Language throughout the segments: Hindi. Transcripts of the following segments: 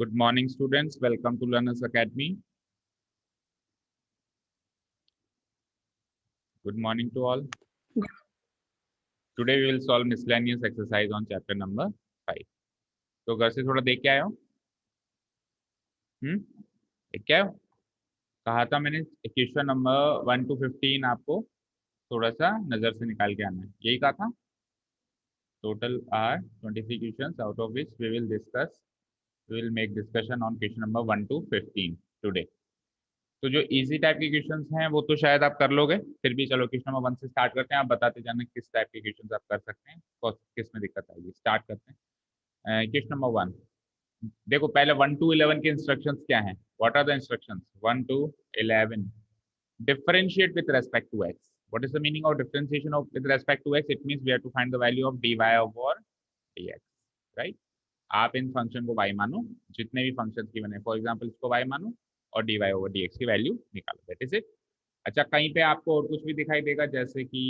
Good morning, students. Welcome to Learners Academy. Good morning to all. Today we will solve miscellaneous exercise on chapter number 5. तो घर से थोड़ा देख के आए हो? देख के आए हो? कहा था मैंने क्वेश्चन नंबर 1 to 15 आपको थोड़ा सा नजर से निकाल के आना है, यही कहा था. Total are 23 questions, out of which we will make discussion on question number 1 to 15 today. तो जो इजी टाइप के क्वेश्चंस हैं वो तो शायद आप कर लोगे, फिर भी चलो क्वेश्चन नंबर 1 से स्टार्ट करते हैं. आप बताते जाना किस टाइप के क्वेश्चंस आप कर सकते हैं और किस में दिक्कत आएगी. स्टार्ट करते हैं. Question number 1. देखो पहले 1 to 11 के इंस्ट्रक्शंस क्या हैं. What are the instructions 1 to 11? Differentiate with respect to x. What is the meaning of differentiation of with respect to x? It means we have to find the value of dy over dx, right. आप इन फंक्शन को y मानो, जितने भी फंक्शन की बने, फॉर एग्जांपल इसको y मानो और dy ओवर dx की वैल्यू निकालो. That is it. अच्छा, कहीं पे आपको और कुछ भी दिखाई देगा, जैसे कि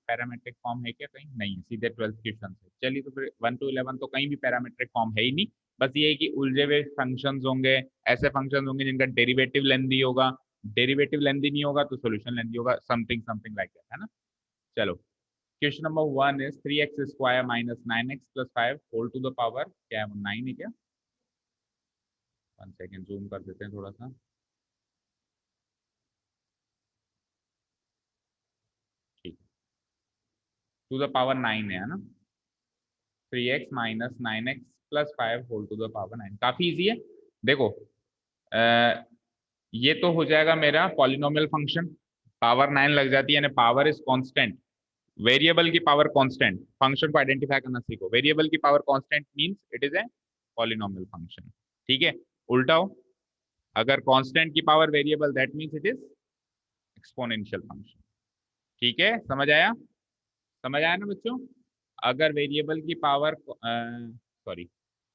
पैरामेट्रिक फॉर्म है क्या? कहीं नहीं है, सीधे 12th क्वेश्चन है. चलिए, तो फिर 1 to 11 तो कहीं भी पैरामेट्रिक फॉर्म है ही नहीं. बस ये है कि उलझे हुए फंक्शंस होंगे, ऐसे फंक्शंस होंगे जिनका डेरिवेटिव लेंथी होगा. डेरिवेटिव लेंथी नहीं होगा तो सॉल्यूशन लेंथी होगा. समथिंग समथिंग लाइक दैट, है ना. चलो, question number 1 is 3x square minus 9x plus 5 whole to the power, क्या है वो 9 है क्या? 1 सेकेंड जूम कर देते हैं थोड़ा सा. ठीक, टू द पावर 9 है ना. 3x minus 9x plus 5 whole to the power 9. काफी इजी है. देखो, ये तो हो जाएगा मेरा पॉलिनोमियल फंक्शन. पावर 9 लग जाती है, यानी पावर इज कांस्टेंट. वेरिएबल की पावर कांस्टेंट, फंक्शन को आइडेंटिफाई करना सीखो. वेरिएबल की power constant means it is a polynomial function. ठीक है. उल्टाओ, अगर कांस्टेंट की power variable, that means it is exponential function. ठीक है, समझ आया? समझ आया ना बच्चों? अगर वेरिएबल की पावर सॉरी,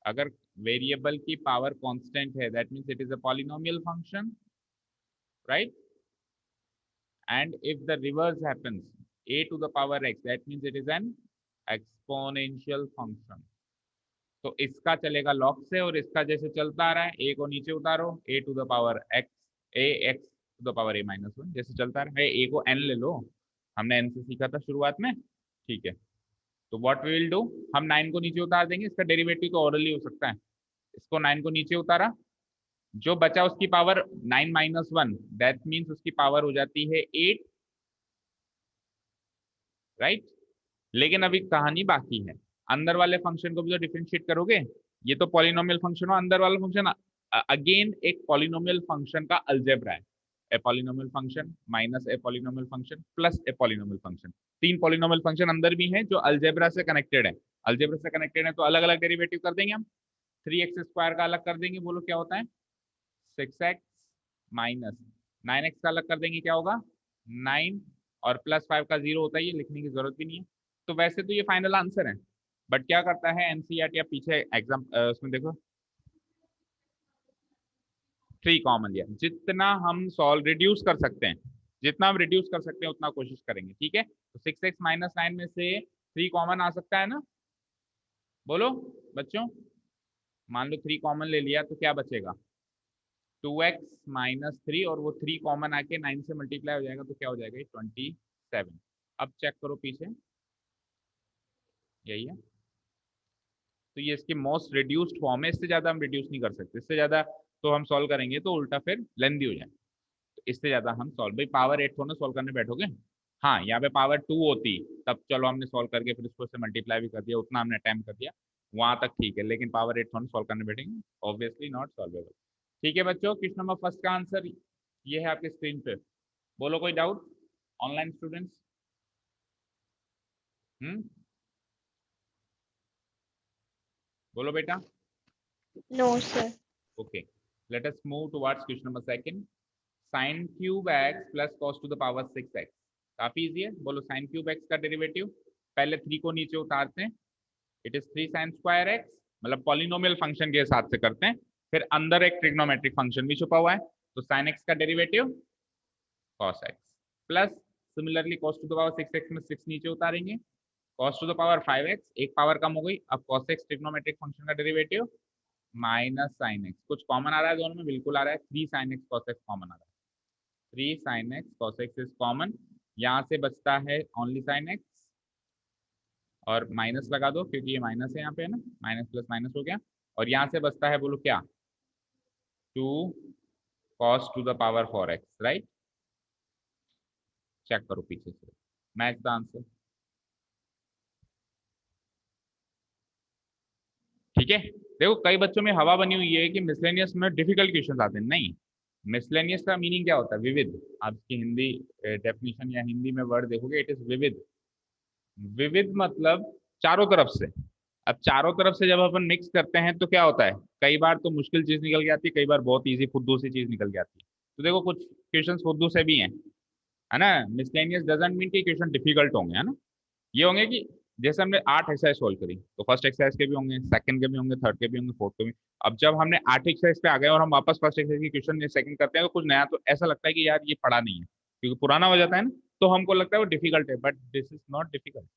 अगर वेरिएबल की पावर कांस्टेंट है, that means it is a polynomial function, right. and if the reverse happens, a to the power x, that means it is an exponential function. तो इसका चलेगा लॉग से और इसका जैसे चलता आ रहा है, a को नीचे उतारो, a to the power x, a x to the power a minus 1, जैसे चलता रहा है. a को n ले लो, हमने n से सीखा था शुरुआत में. ठीक है, तो व्हाट वी विल डू, हम 9 को नीचे उतार देंगे. इसका डेरिवेटिव तो ऑरली हो सकता है. इसको 9 को नीचे उतारा, जो बचा उसकी पावर 9 माइनस 1, दैट मीन्स उसकी पावर हो जाती है 8, राइट. लेकिन अभी कहानी बाकी है. अंदर वाले फंक्शन को भी तो डिफरेंशिएट करोगे. ये तो पॉलिनोमियल फंक्शन हो, अंदर वाला फंक्शन अगेन एक पॉलिनोमियल फंक्शन का अलजेब्रा है. A polynomial function minus a polynomial function plus a polynomial function. 3 polynomial function अंदर भी हैं जो अलजेब्रा से कनेक्टेड है. अलजेब्रा से कनेक्टेड है तो अलग अलग डेरिवेटिव कर देंगे हम. 3x स्क्वायर का अलग कर देंगे, बोलो क्या होता है? 6x माइनस 9x का अलग कर देंगे, क्या होगा? 9. और प्लस 5 का 0 होता है, ये लिखने की जरूरत भी नहीं है. तो वैसे तो ये फाइनल आंसर है, बट क्या करता है एनसीईआरटी, या पीछे एग्जाम उसमें देखो 3 कॉमन लिया. जितना हम सॉल्व रिड्यूस कर सकते हैं, जितना हम रिड्यूस कर सकते हैं उतना कोशिश करेंगे. ठीक है, तो 6x माइनस 9 में से 3 कॉमन आ सकता है ना, बोलो बच्चों. मान लो 3 कॉमन ले लिया तो क्या बचेगा? 2x माइनस 3, और वो 3 कॉमन आके 9 से मल्टीप्लाई हो जाएगा तो क्या हो जाएगा? 27. अब चेक करो पीछे, यही है. तो ये इसकी मोस्ट रिड्यूस्ड फॉर्म है. इससे ज्यादा हम रिड्यूस नहीं कर सकते. इससे ज्यादा तो हम सॉल्व करेंगे तो उल्टा फिर लेंदी हो जाए. तो इससे ज्यादा हम सॉल्व, भाई पावर 8 थोड़ा सॉल्व करने बैठोगे. हाँ, यहाँ पे पावर 2 होती तब चलो हमने सॉल्व करके फिर उसको से मल्टीप्लाई भी कर दिया, उतना हमने अटेम्प्ट कर दिया, वहां तक ठीक है. लेकिन पावर 8 थोड़ा सॉल्व करने बैठेंगे, ऑब्वियसली नॉट सॉल्वेबल. ठीक है बच्चों, क्वेश्चन नंबर फर्स्ट का आंसर ये है आपके स्क्रीन पे. बोलो कोई डाउट ऑनलाइन स्टूडेंट्स? बोलो बेटा. No, sir. Okay, let us move towards question number second. Sin cube x plus cos to the power 6x. काफी इजी है. बोलो sin cube x का डेरिवेटिव. पहले 3 को नीचे उतारते हैं, it is 3 sin square x, मतलब पॉलिनोमियल फंक्शन के हिसाब से करते हैं. फिर अंदर एक ट्रिग्नोमेट्रिक फंक्शन भी छुपा हुआ है, तो sin x का derivative cos x plus similarly cos to the power 6x में 6 नीचे उतारेंगे, cos to the power 5x, एक पावर कम हो गई. अब cos x ट्रिग्नोमेट्रिक फंक्शन का डेरिवेटिव माइनस साइन एक्स, कुछ कॉमन आ रहा है दोनों में? बिल्कुल आ रहा है, 3 sine x cos x common आ रहा है, 3 sine x cos x is common. यहाँ से बचता है ओनली साइन एक्स, और माइनस लगा दो क्योंकि ये माइनस है यहाँ पे, है ना, माइनस प्लस माइनस हो गया। और यहाँ से बचता है, बोलो क्या, 2 cos to the power 4x, right? Check करो पीछे से, मैच द आंसर। ठीक है, देखो कई बच्चों में हवा बनी हुई है कि मिसलेनियस में डिफिकल्ट क्वेश्चन आते हैं। नहीं, मिसलेनियस का मीनिंग क्या होता है? विविध। आप इसकी हिंदी डेफिनेशन या हिंदी में वर्ड देखोगे, इट इज विविध। विविध मतलब चारों तरफ से। अब चारों तरफ से जब अपन मिक्स करते हैं तो क्या होता है, कई बार तो मुश्किल चीज निकल के आती है, कई बार बहुत इजी फुद्दू सी चीज निकल के आती है। तो देखो कुछ क्वेश्चन फुद्दू से भी हैं, है ना। मिसलेनियस डजंट मीन कि क्वेश्चन डिफिकल्ट होंगे, है ना। ये होंगे कि जैसे हमने 8 एक्सरसाइज सोल्व करी, तो फर्स्ट एक्सरसाइज के भी होंगे, सेकंड के भी होंगे, थर्ड के भी होंगे, फोर्थ के भी। अब जब हमने 8 एक्सरसाइज पे आ गए और हम वापस फर्स्ट एक्सरसाइज की क्वेश्चन सेकंड करते हैं, तो कुछ नया, तो ऐसा लगता है कि यार ये पढ़ा नहीं है, क्योंकि पुराना हो जाता है ना, तो हमको लगता है वो डिफिकल्ट है, but this is not difficult.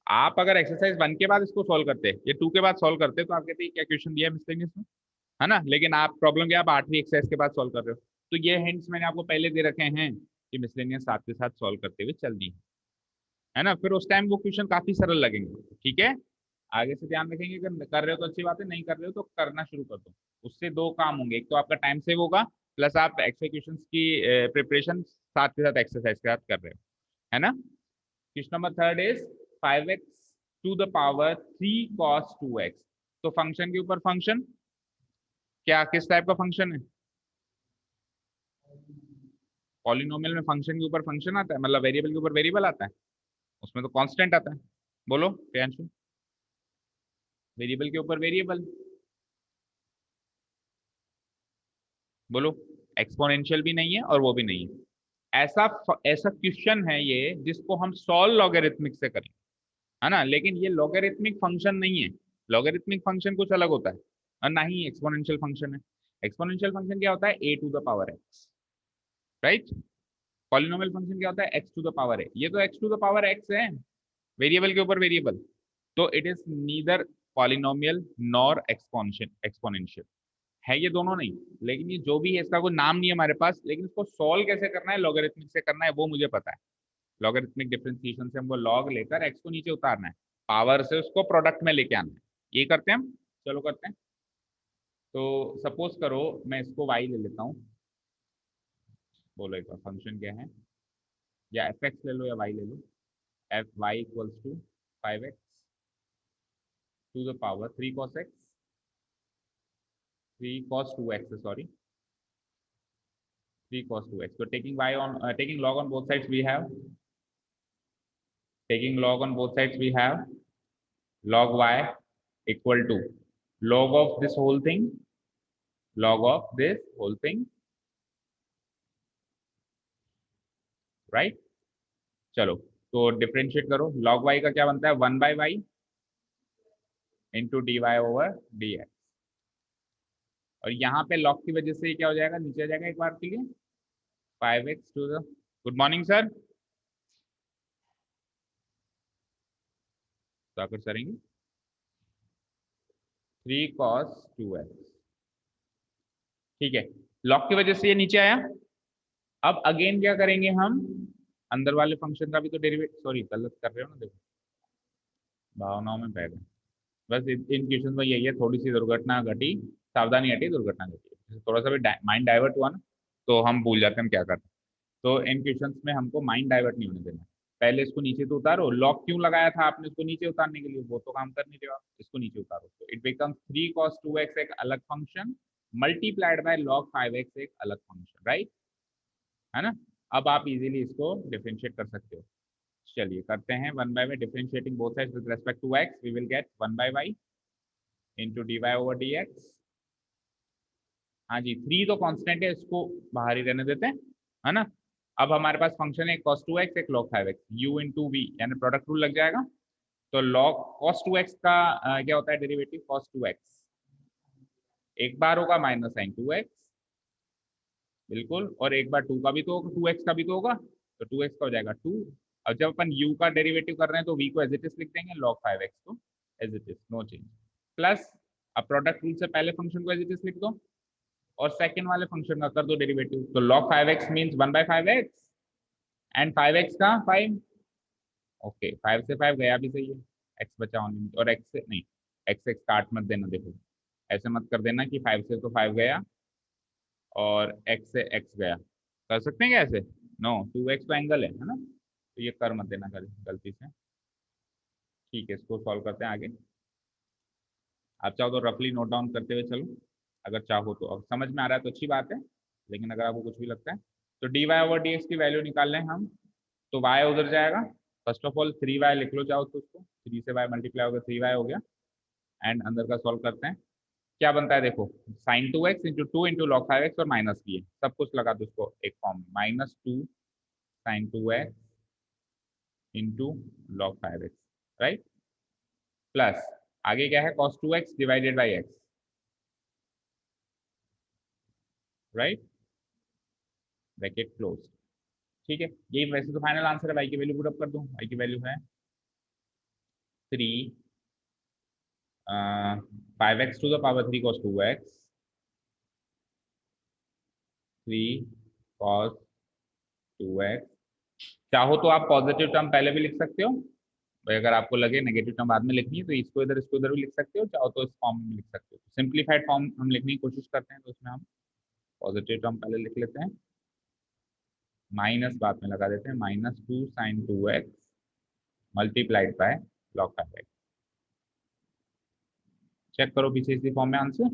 आप अगर एक्सरसाइज 1 के बाद इसको सोल्व करते, ये 2 के बाद सोल्व करते, तो आप कहते हैं क्या क्वेश्चन दिया है मिसलेनियस में, है ना। लेकिन आप प्रॉब्लम क्या, आप 8वीं एक्सरसाइज के बाद सोल्व कर रहे हो। तो ये हिंट्स मैंने आपको पहले दे रखे हैं कि मिसलेनियस साथ के साथ सोल्व करते हुए चलनी है ना। फिर उस टाइम वो क्वेश्चन काफी सरल लगेंगे। ठीक है, आगे से ध्यान रखेंगे, अगर कर रहे हो तो अच्छी बात है, नहीं कर रहे हो तो करना शुरू कर दो। उससे 2 काम होंगे, एक तो आपका टाइम सेव होगा, प्लस आप एक्सरसाइज की प्रिपरेशन साथ के साथ एक्सरसाइज के साथ कर रहे हो, है ना। Question number third is 5x to the power 3 cos 2x। तो फंक्शन के ऊपर फंक्शन, क्या किस टाइप का फंक्शन है? पॉलिनोमियल में फंक्शन के ऊपर फंक्शन आता है, मतलब वेरिएबल के ऊपर वेरिएबल आता है, उसमें तो कांस्टेंट आता है। बोलो प्रियांशु, वेरिएबल के ऊपर वेरिएबल, बोलो। एक्सपोनेंशियल भी नहीं है और वो भी नहीं है। ऐसा ऐसा क्वेश्चन है ये जिसको हम सॉल्व लॉगरिथमिक से करें, है ना। लेकिन ये लॉगरिथमिक फंक्शन नहीं है, लॉगरिथमिक फंक्शन कुछ अलग होता है, और ना ही एक्सपोनेंशियल फंक्शन है। एक्सपोनेंशियल फंक्शन क्या होता है, a to the power x, right. Polynomial function क्या होता है, एक्स टू द पावर है। ये तो x to the power x है, वेरिएबल के ऊपर वेरिएबल, तो it is neither polynomial nor exponential है, ये दोनों नहीं। लेकिन ये जो भी है, इसका कोई नाम नहीं है हमारे पास, लेकिन इसको सॉल्व कैसे करना है, लॉगरिथमिक से करना है, वो मुझे पता है। लॉगरिथमिक डिफरेंशिएशन से हमको लॉग लेकर एक्स को नीचे उतारना है, पावर से उसको प्रोडक्ट में लेके आना है। ये करते हैं हम, चलो करते हैं। तो सपोज करो मैं इसको वाई ले लेता हूँ, बोलो एक बार फंक्शन क्या है, या एफ एक्स ले लो या वाई ले लो। F y equals to 5x to the power 3 cos x, 3 cos 2x, sorry, 3 cos 2x. So taking log on both sides, we have, taking log on both sides, we have log y equal to log of this whole thing, log of this whole thing, right? चलो, तो डिफरेंशिएट करो, log y का क्या बनता है, 1/y into d y over d x. और यहाँ पे log की वजह से क्या हो जाएगा, नीचे आ जाएगा एक बार के लिए, 5x to the, good morning sir, तो आकर सरेंगे 3 cos 2x। ठीक है, लॉग की वजह से ये नीचे आया। अब अगेन क्या करेंगे हम, अंदर वाले फंक्शन का भी तो डेरिवेटिव, सॉरी गलत कर रहे हो ना, देखो भावनाओं में बह गए। बस इन क्वेश्चन में यही है, थोड़ी सी दुर्घटना घटी, सावधानी हटी, दुर्घटना घटी, थोड़ा सा भी माइंड डाइवर्ट हुआ ना, तो हम भूल जाते हैं हम क्या करते हैं। तो इन क्वेश्चन में हमको माइंड डाइवर्ट नहीं होने देना। पहले इसको नीचे तो उतारो, लॉग क्यों लगाया था आपने इसको नीचे उतारने के लिए, वो तो काम कर नहीं रहे हो आप, इसको नीचे उतारो, तो इट बिकम्स 3 cos 2x एक अलग function, multiplied by log 5x एक अलग फंक्शन, राइट, है ना। अब आप इजीली इसको डिफरेंशिएट कर सकते हो। चलिए करते हैं, 1/y में differentiating both sides with respect to x, we will get 1/y into d y over d x. हाँ जी, 3 तो कांस्टेंट है, इसको बाहर ही रहने देते हैं, है ना। अब हमारे पास फंक्शन है cos 2x एक log 5x, u into v, यानी प्रोडक्ट रूल लग जाएगा। तो log cos 2x का क्या होता है डेरिवेटिव, cos 2x एक बार होगा माइनस साइन 2x, बिल्कुल, और एक बार 2 का भी तो होगा, 2x का भी तो होगा, तो 2x का हो जाएगा 2। अब जब अपन u का डेरिवेटिव कर रहे हैं तो v को एज इट इज लिख देंगे, log 5x को as it is, no change, plus अब प्रोडक्ट रूल से पहले फंक्शन को एज इट इज लिख दो और सेकंड वाले फंक्शन का कर दो डेरिवेटिव। तो log 5x means 1/5x and 5x का 5। ओके 5 से 5 गया भी सही है, x बचा ऑन लिमिट। और x से नहीं, x x काट मत देना, देखो ऐसे मत कर देना कि 5 से तो 5 गया और x से x गया। कर सकते हैं क्या ऐसे? नो, 2x तो एंगल है ना, तो ये कर मत देना गलती से। ठीक है, इसको सॉल्व करते हैं आगे। आप चाहो तो रफली नोट डाउन करते हुए चलो, अगर चाहो तो। अब समझ में आ रहा है तो अच्छी बात है, लेकिन अगर आपको कुछ भी लगता है तो dy/dx की वैल्यू निकाल लें हम। तो y उधर जाएगा, फर्स्ट ऑफ ऑल 3y लिख लो चाहो तो, उसको 3 से y मल्टीप्लाई होगा 3y हो गया। एंड अंदर का सॉल्व करते हैं, क्या बनता है देखो, sin 2x into 2 into log 5x और माइनस की है, सब कुछ लगा दो उसको एक फॉर्म में, -2 sin 2x into log 5x, right. Plus आगे क्या है, cos 2x divided by x, right, bracket close. ठीक है, यही वैसे तो फाइनल आंसर है। y की वैल्यू पुट अप कर दूं, y की वैल्यू है 3 5x to the power 3 cos 2x, 3 cos 2x। चाहो तो आप पॉजिटिव टर्म पहले भी लिख सकते हो भाई, अगर आपको लगे नेगेटिव टर्म बाद में लिखनी है तो इसको इधर भी लिख सकते हो, चाहो तो इस फॉर्म में लिख सकते हो। सिंप्लीफाइड फॉर्म हम लिखने की कोशिश करते हैं, तो उसमें हम पॉजिटिव टर्म पहले लिख लेते हैं, माइनस बाद में लगा देते हैं, -2 sin 2x multiplied by log 5x। Check करो पीछे इसी फॉर्म में आंसर।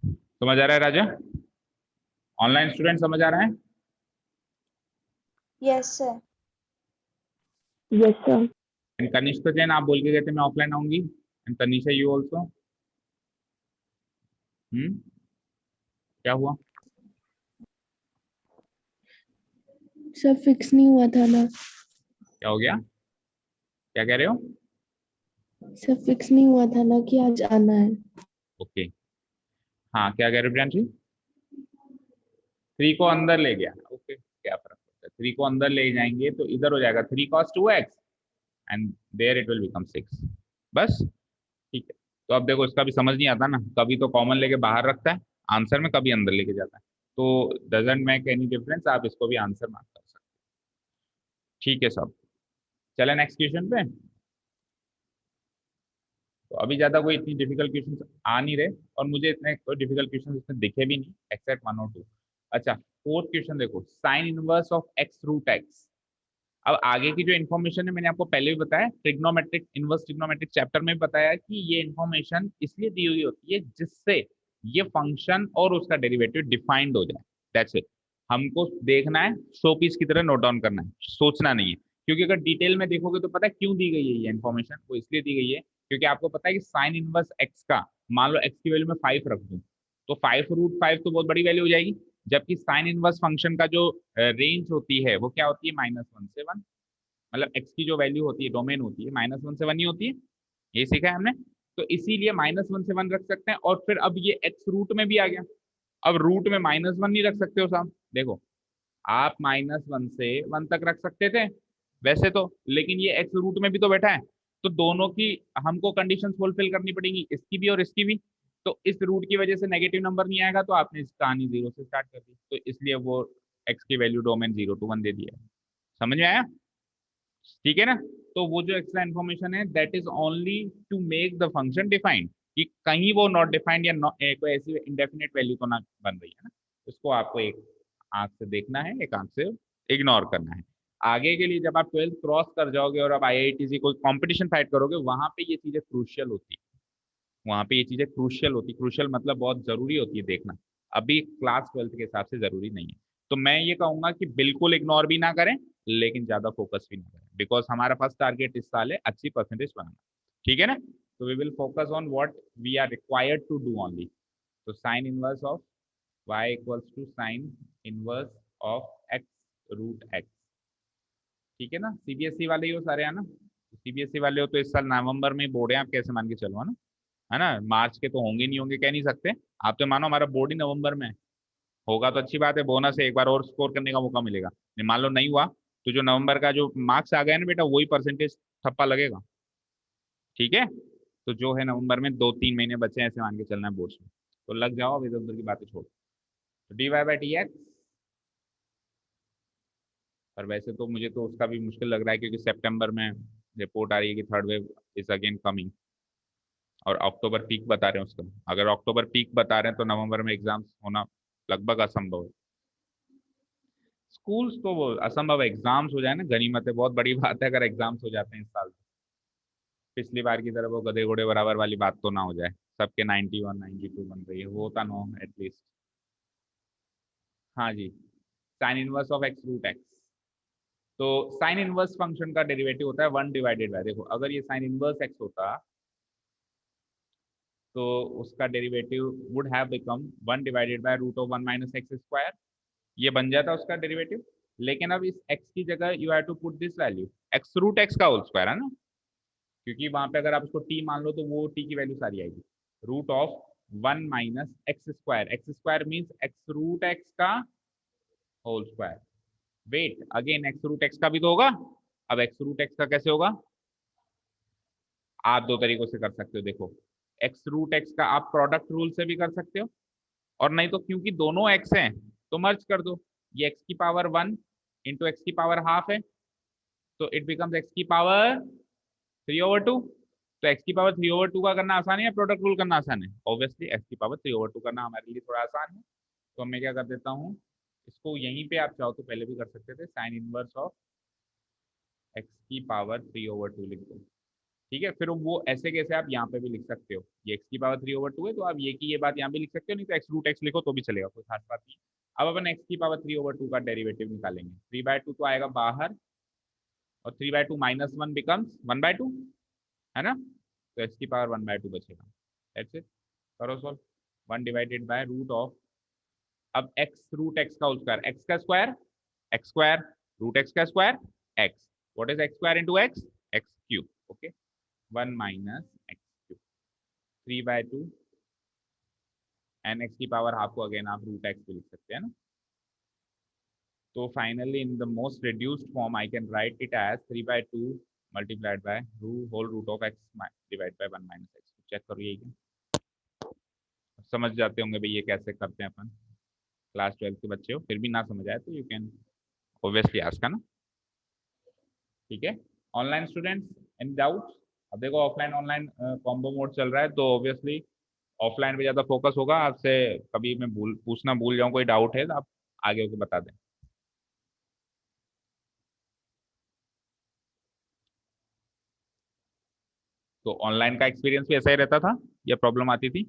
समझ आ रहा है राजा? ऑनलाइन स्टूडेंट समझ आ रहा है? Yes, sir. Yes, sir. And Kanishk Jain आप बोल के गए थे मैं ऑफलाइन आऊंगी, एंड तनीषा यू ऑल्सो। क्या हुआ? सर फिक्स नहीं हुआ था ना। क्या हो गया? क्या कह रहे हो? सर फिक्स नहीं हुआ था ना कि आज आना है। ओके, हाँ क्या कह रहे हो प्रियांशी? 3 को अंदर ले गया, ओके क्या फर्क पड़ता है, 3 को अंदर ले जाएंगे तो इधर हो जाएगा 3 cos 2x and there it will become 6, बस। ठीक है, तो अब देखो इसका भी समझ नहीं आता ना, कभी तो कॉमन लेके बाहर रखता है आंसर में, कभी अंदर लेके जाता है, तो डजेंट मेक एनी डिफरेंस, आप इसको भी आंसर मार्क कर सकते हैं। ठीक है सब, चले नेक्स्ट क्वेश्चन पे। तो अभी ज्यादा कोई इतनी डिफिकल्ट क्वेश्चन आ नहीं रहे, और मुझे इतने कोई डिफिकल्ट क्वेश्चन इसमें दिखे भी नहीं एक्सेप्ट 1 और 2। अच्छा, फोर्थ क्वेश्चन देखो, sine inverse of x root x। अब आगे की जो इन्फॉर्मेशन है मैंने आपको पहले भी बताया, ट्रिग्नोमेट्रिक इनवर्स ट्रिग्नोमेट्रिक चैप्टर में बताया कि ये इन्फॉर्मेशन इसलिए दी हुई होती है जिससे ये फंक्शन और उसका डेरिवेटिव डिफाइंड हो जाए, दैट्स इट। हमको देखना है, शो पीस की तरह नोट डाउन करना है, सोचना नहीं है। क्योंकि अगर डिटेल में देखोगे तो पता है क्यों दी गई है ये इन्फॉर्मेशन, वो इसलिए दी गई है क्योंकि आपको पता है कि साइन इनवर्स एक्स का, मान लो एक्स की वैल्यू में 5 रख दूं, तो 5√5 तो बहुत बड़ी वैल्यू हो जाएगी, जबकि साइन इनवर्स फंक्शन का जो रेंज होती है वो क्या होती है, -1 से 1। मतलब एक्स की जो वैल्यू होती है, डोमेन होती है, -1 से 1 ही होती है, ये सीखा है हमने। तो इसीलिए -1 से 1 रख सकते हैं, और फिर अब ये एक्स रूट में भी आ गया। अब रूट में -1 नहीं रख सकते हो साहब, देखो आप -1 से 1 तक रख सकते थे वैसे तो, लेकिन ये एक्स रूट में भी तो बैठा है, तो दोनों की हमको कंडीशंस फुलफिल करनी पड़ेगी, इसकी भी और इसकी भी। तो इस रूट की वजह से नेगेटिव नंबर नहीं आएगा, तो आपने इस कहानी 0 से स्टार्ट कर दी, तो इसलिए वो एक्स की वैल्यू डोमेन 0 to 1 दे दिया है। समझ में आया? ठीक है ना? तो वो जो एक्स्ट्रा इन्फॉर्मेशन है that is only to make the function defined, कि कहीं वो नॉट डिफाइंड या कोई ऐसी इंडेफिनिट वैल्यू तो ना बन रही है ना, उसको आपको एक आंख से देखना है, एक आंख से इग्नोर करना है। आगे के लिए जब आप 12th क्रॉस कर जाओगे और आप IIT कोई कंपटीशन फाइट करोगे, वहां पे ये चीजें क्रूशियल होती है, वहां पे ये चीजें क्रूशियल होती, क्रूशियल मतलब बहुत जरूरी होती है देखना, अभी क्लास 12th के हिसाब से जरूरी नहीं है। तो मैं ये कहूंगा कि बिल्कुल इग्नोर भी ना करें, लेकिन ज्यादा फोकस भी ना करें, बिकॉज हमारा फर्स्ट टारगेट इस साल है अच्छी परसेंटेज बनाना। ठीक है ना? तो we will focus on what we are required to do only. तो sine inverse of y equals to sine inverse of x root x। ठीक है ना? CBSE वाले ही हो सारे, है ना? CBSE वाले हो तो इस साल नवंबर में बोर्ड है, आप कैसे मान के चलो, है ना? मार्च के तो होंगे नहीं होंगे कह नहीं सकते, आप तो मानो हमारा बोर्ड ही नवंबर में है। होगा तो अच्छी बात है, बोनस है, एक बार और स्कोर करने का मौका मिलेगा। नहीं मान लो नहीं हुआ, तो जो नवंबर का जो मार्क्स आ गए ना बेटा, वही परसेंटेज ठप्पा लगेगा। ठीक है? तो जो है नवंबर में 2-3 महीने बचे हैं, ऐसे मान के चलना है बोर्ड में, तो लग जाओ, अब इधर उधर की बातें छोड़। तो dy बाई टी एक्स, और वैसे तो मुझे तो उसका भी मुश्किल लग रहा है क्योंकि सितंबर में रिपोर्ट आ रही है कि third wave is again coming, और अक्टूबर पीक बता रहे हैं उसका। अगर अक्टूबर पीक बता रहे हैं तो नवंबर में एग्जाम्स होना लगभग असंभव है। स्कूल्स तो वो असंभव, एग्जाम्स हो जाए ना गनीमत है, बहुत बड़ी बात है अगर एग्जाम्स हो जाते हैं इस साल। पिछली बार की तरह वो गधे घोड़े बराबर वाली बात तो ना हो जाए, सबके 91 92 बन रही है, वो होता ना हो एटलीस्ट। हाँ जी, sine inverse of x root x. तो साइन इनवर्स फंक्शन का डेरिवेटिव होता है 1/, देखो अगर ये साइन इनवर्स एक्स होता तो उसका derivative would have become 1/√1 minus x square, ये बन जाता उसका डेरिवेटिव। लेकिन अब इस x की जगह you have to put this value x root x का होल स्क्वायर, है ना, क्योंकि वहां पे अगर आप उसको t मान लो तो वो t की वैल्यू सारी आएगी। Root of 1 minus x square means x root x का whole square. Wait again, x root x का भी तो होगा। अब एक्स रूट एक्स का कैसे होगा, आप दो तरीकों से कर सकते हो, देखो एक्स रूट एक्स का आप प्रोडक्ट रूल से भी कर सकते हो, और नहीं तो क्योंकि दोनों एक्स हैं तो मर्ज कर दो, ये एक्स की पावर 1 इंटू एक्स की पावर हाफ है, तो इट बिकम्स एक्स की पावर 3/2। तो एक्स की पावर 3/2 का करना आसान है या प्रोडक्ट रूल करना आसान है, ऑब्वियसली एक्स की पावर 3/2 करना हमारे लिए थोड़ा आसान है। तो मैं क्या कर देता हूँ, इसको यहीं पे आप चाहो तो पहले भी कर सकते थे, साइन इनवर्स ऑफ एक्स की पावर 3/2 लिख दो। ठीक है, फिर वो ऐसे कैसे आप यहाँ पे भी लिख सकते हो, ये एक्स की पावर 3/2 है तो आप ये की ये बात यहाँ भी लिख सकते हो, नहीं तो एक्स रूट एक्स लिखो तो भी चलेगा, कोई खास बात नहीं। अब अपन एक्स की पावर 3/2 का डेरिवेटिव निकालेंगे, 3/2 तो आएगा बाहर, और 3/2 -1 बिकम्स 1/2, है ना, तो एक्स की पावर 1/2 बचेगा। दैट्स इट, करो सॉल्व। 1/√, अब एक्स रूट एक्स का होल स्क्वायर, एक्स का square x square, root x का square x, what is x square into x, x cube, okay, 1 minus x cube, 3/2, and x की पावर हाफ को अगेन आप रूट एक्स भी लिख सकते हैं ना। तो finally in the most reduced form I can write it as 3/2 multiplied by whole root of x divide bye 1 minus x. Check करो यही क्या, समझ जाते होंगे भाई ये कैसे करते हैं अपन, क्लास 12 के बच्चे हो, फिर भी ना समझ आए तो यू कैन ऑब्वियसली आस्क, है ना। ठीक है, ऑनलाइन स्टूडेंट्स एनी डाउट्स। अब देखो ऑफलाइन ऑनलाइन कॉम्बो मोड चल रहा है तो ऑब्वियसली ऑफलाइन पे ज़्यादा फोकस होगा। आपसे कभी मैं पूछना भूल जाऊँ कोई डाउट है तो आप आगे होकर बता दें। तो ऑनलाइन का एक्सपीरियंस भी ऐसा ही रहता था या प्रॉब्लम आती थी?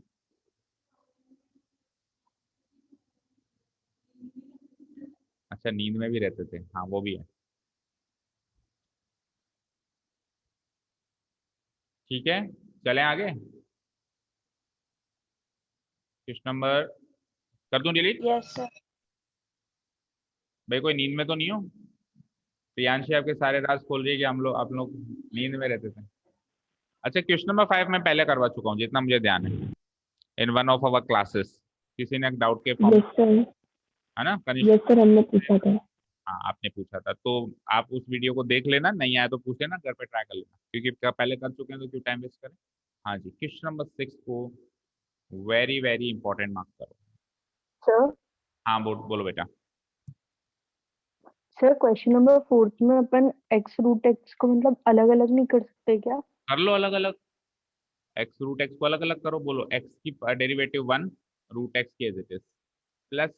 अच्छा, नींद में भी रहते थे, हाँ वो भी है। ठीक है, चलें आगे। क्वेश्चन नंबर कर दूं डिलीट? Yes, sir. भाई कोई नींद में तो नहीं हो? प्रियांशी आपके सारे राज खोल रही है कि आप लोग नींद में रहते थे। अच्छा, क्वेश्चन नंबर 5 मैं पहले करवा चुका हूँ जितना मुझे ध्यान है, in one of our classes. किसी ने डाउट के फॉर्म, यस सर। है ना यस कनिष्क? सर, हमने पूछा था। हाँ आपने पूछा था, तो आप उस वीडियो को देख लेना, नहीं आया तो पूछ लेना, घर पे ट्राई कर लेना, क्योंकि पहले कर चुके हैं तो क्यों टाइम वेस्ट करें। हाँ जी, क्वेश्चन नंबर 6 को वेरी वेरी इंपॉर्टेंट मार्क करो। सर हाँ बोलो बेटा। सर क्वेश्चन नंबर 4 में अपन एक्स रूट एक्स को मतलब अलग अलग नहीं कर सकते क्या? कर लो अलग अलग, एक्स रूट एक्स को अलग अलग करो, बोलो एक्स की डेरिवेटिव 1 रूट एक्स की as it is, plus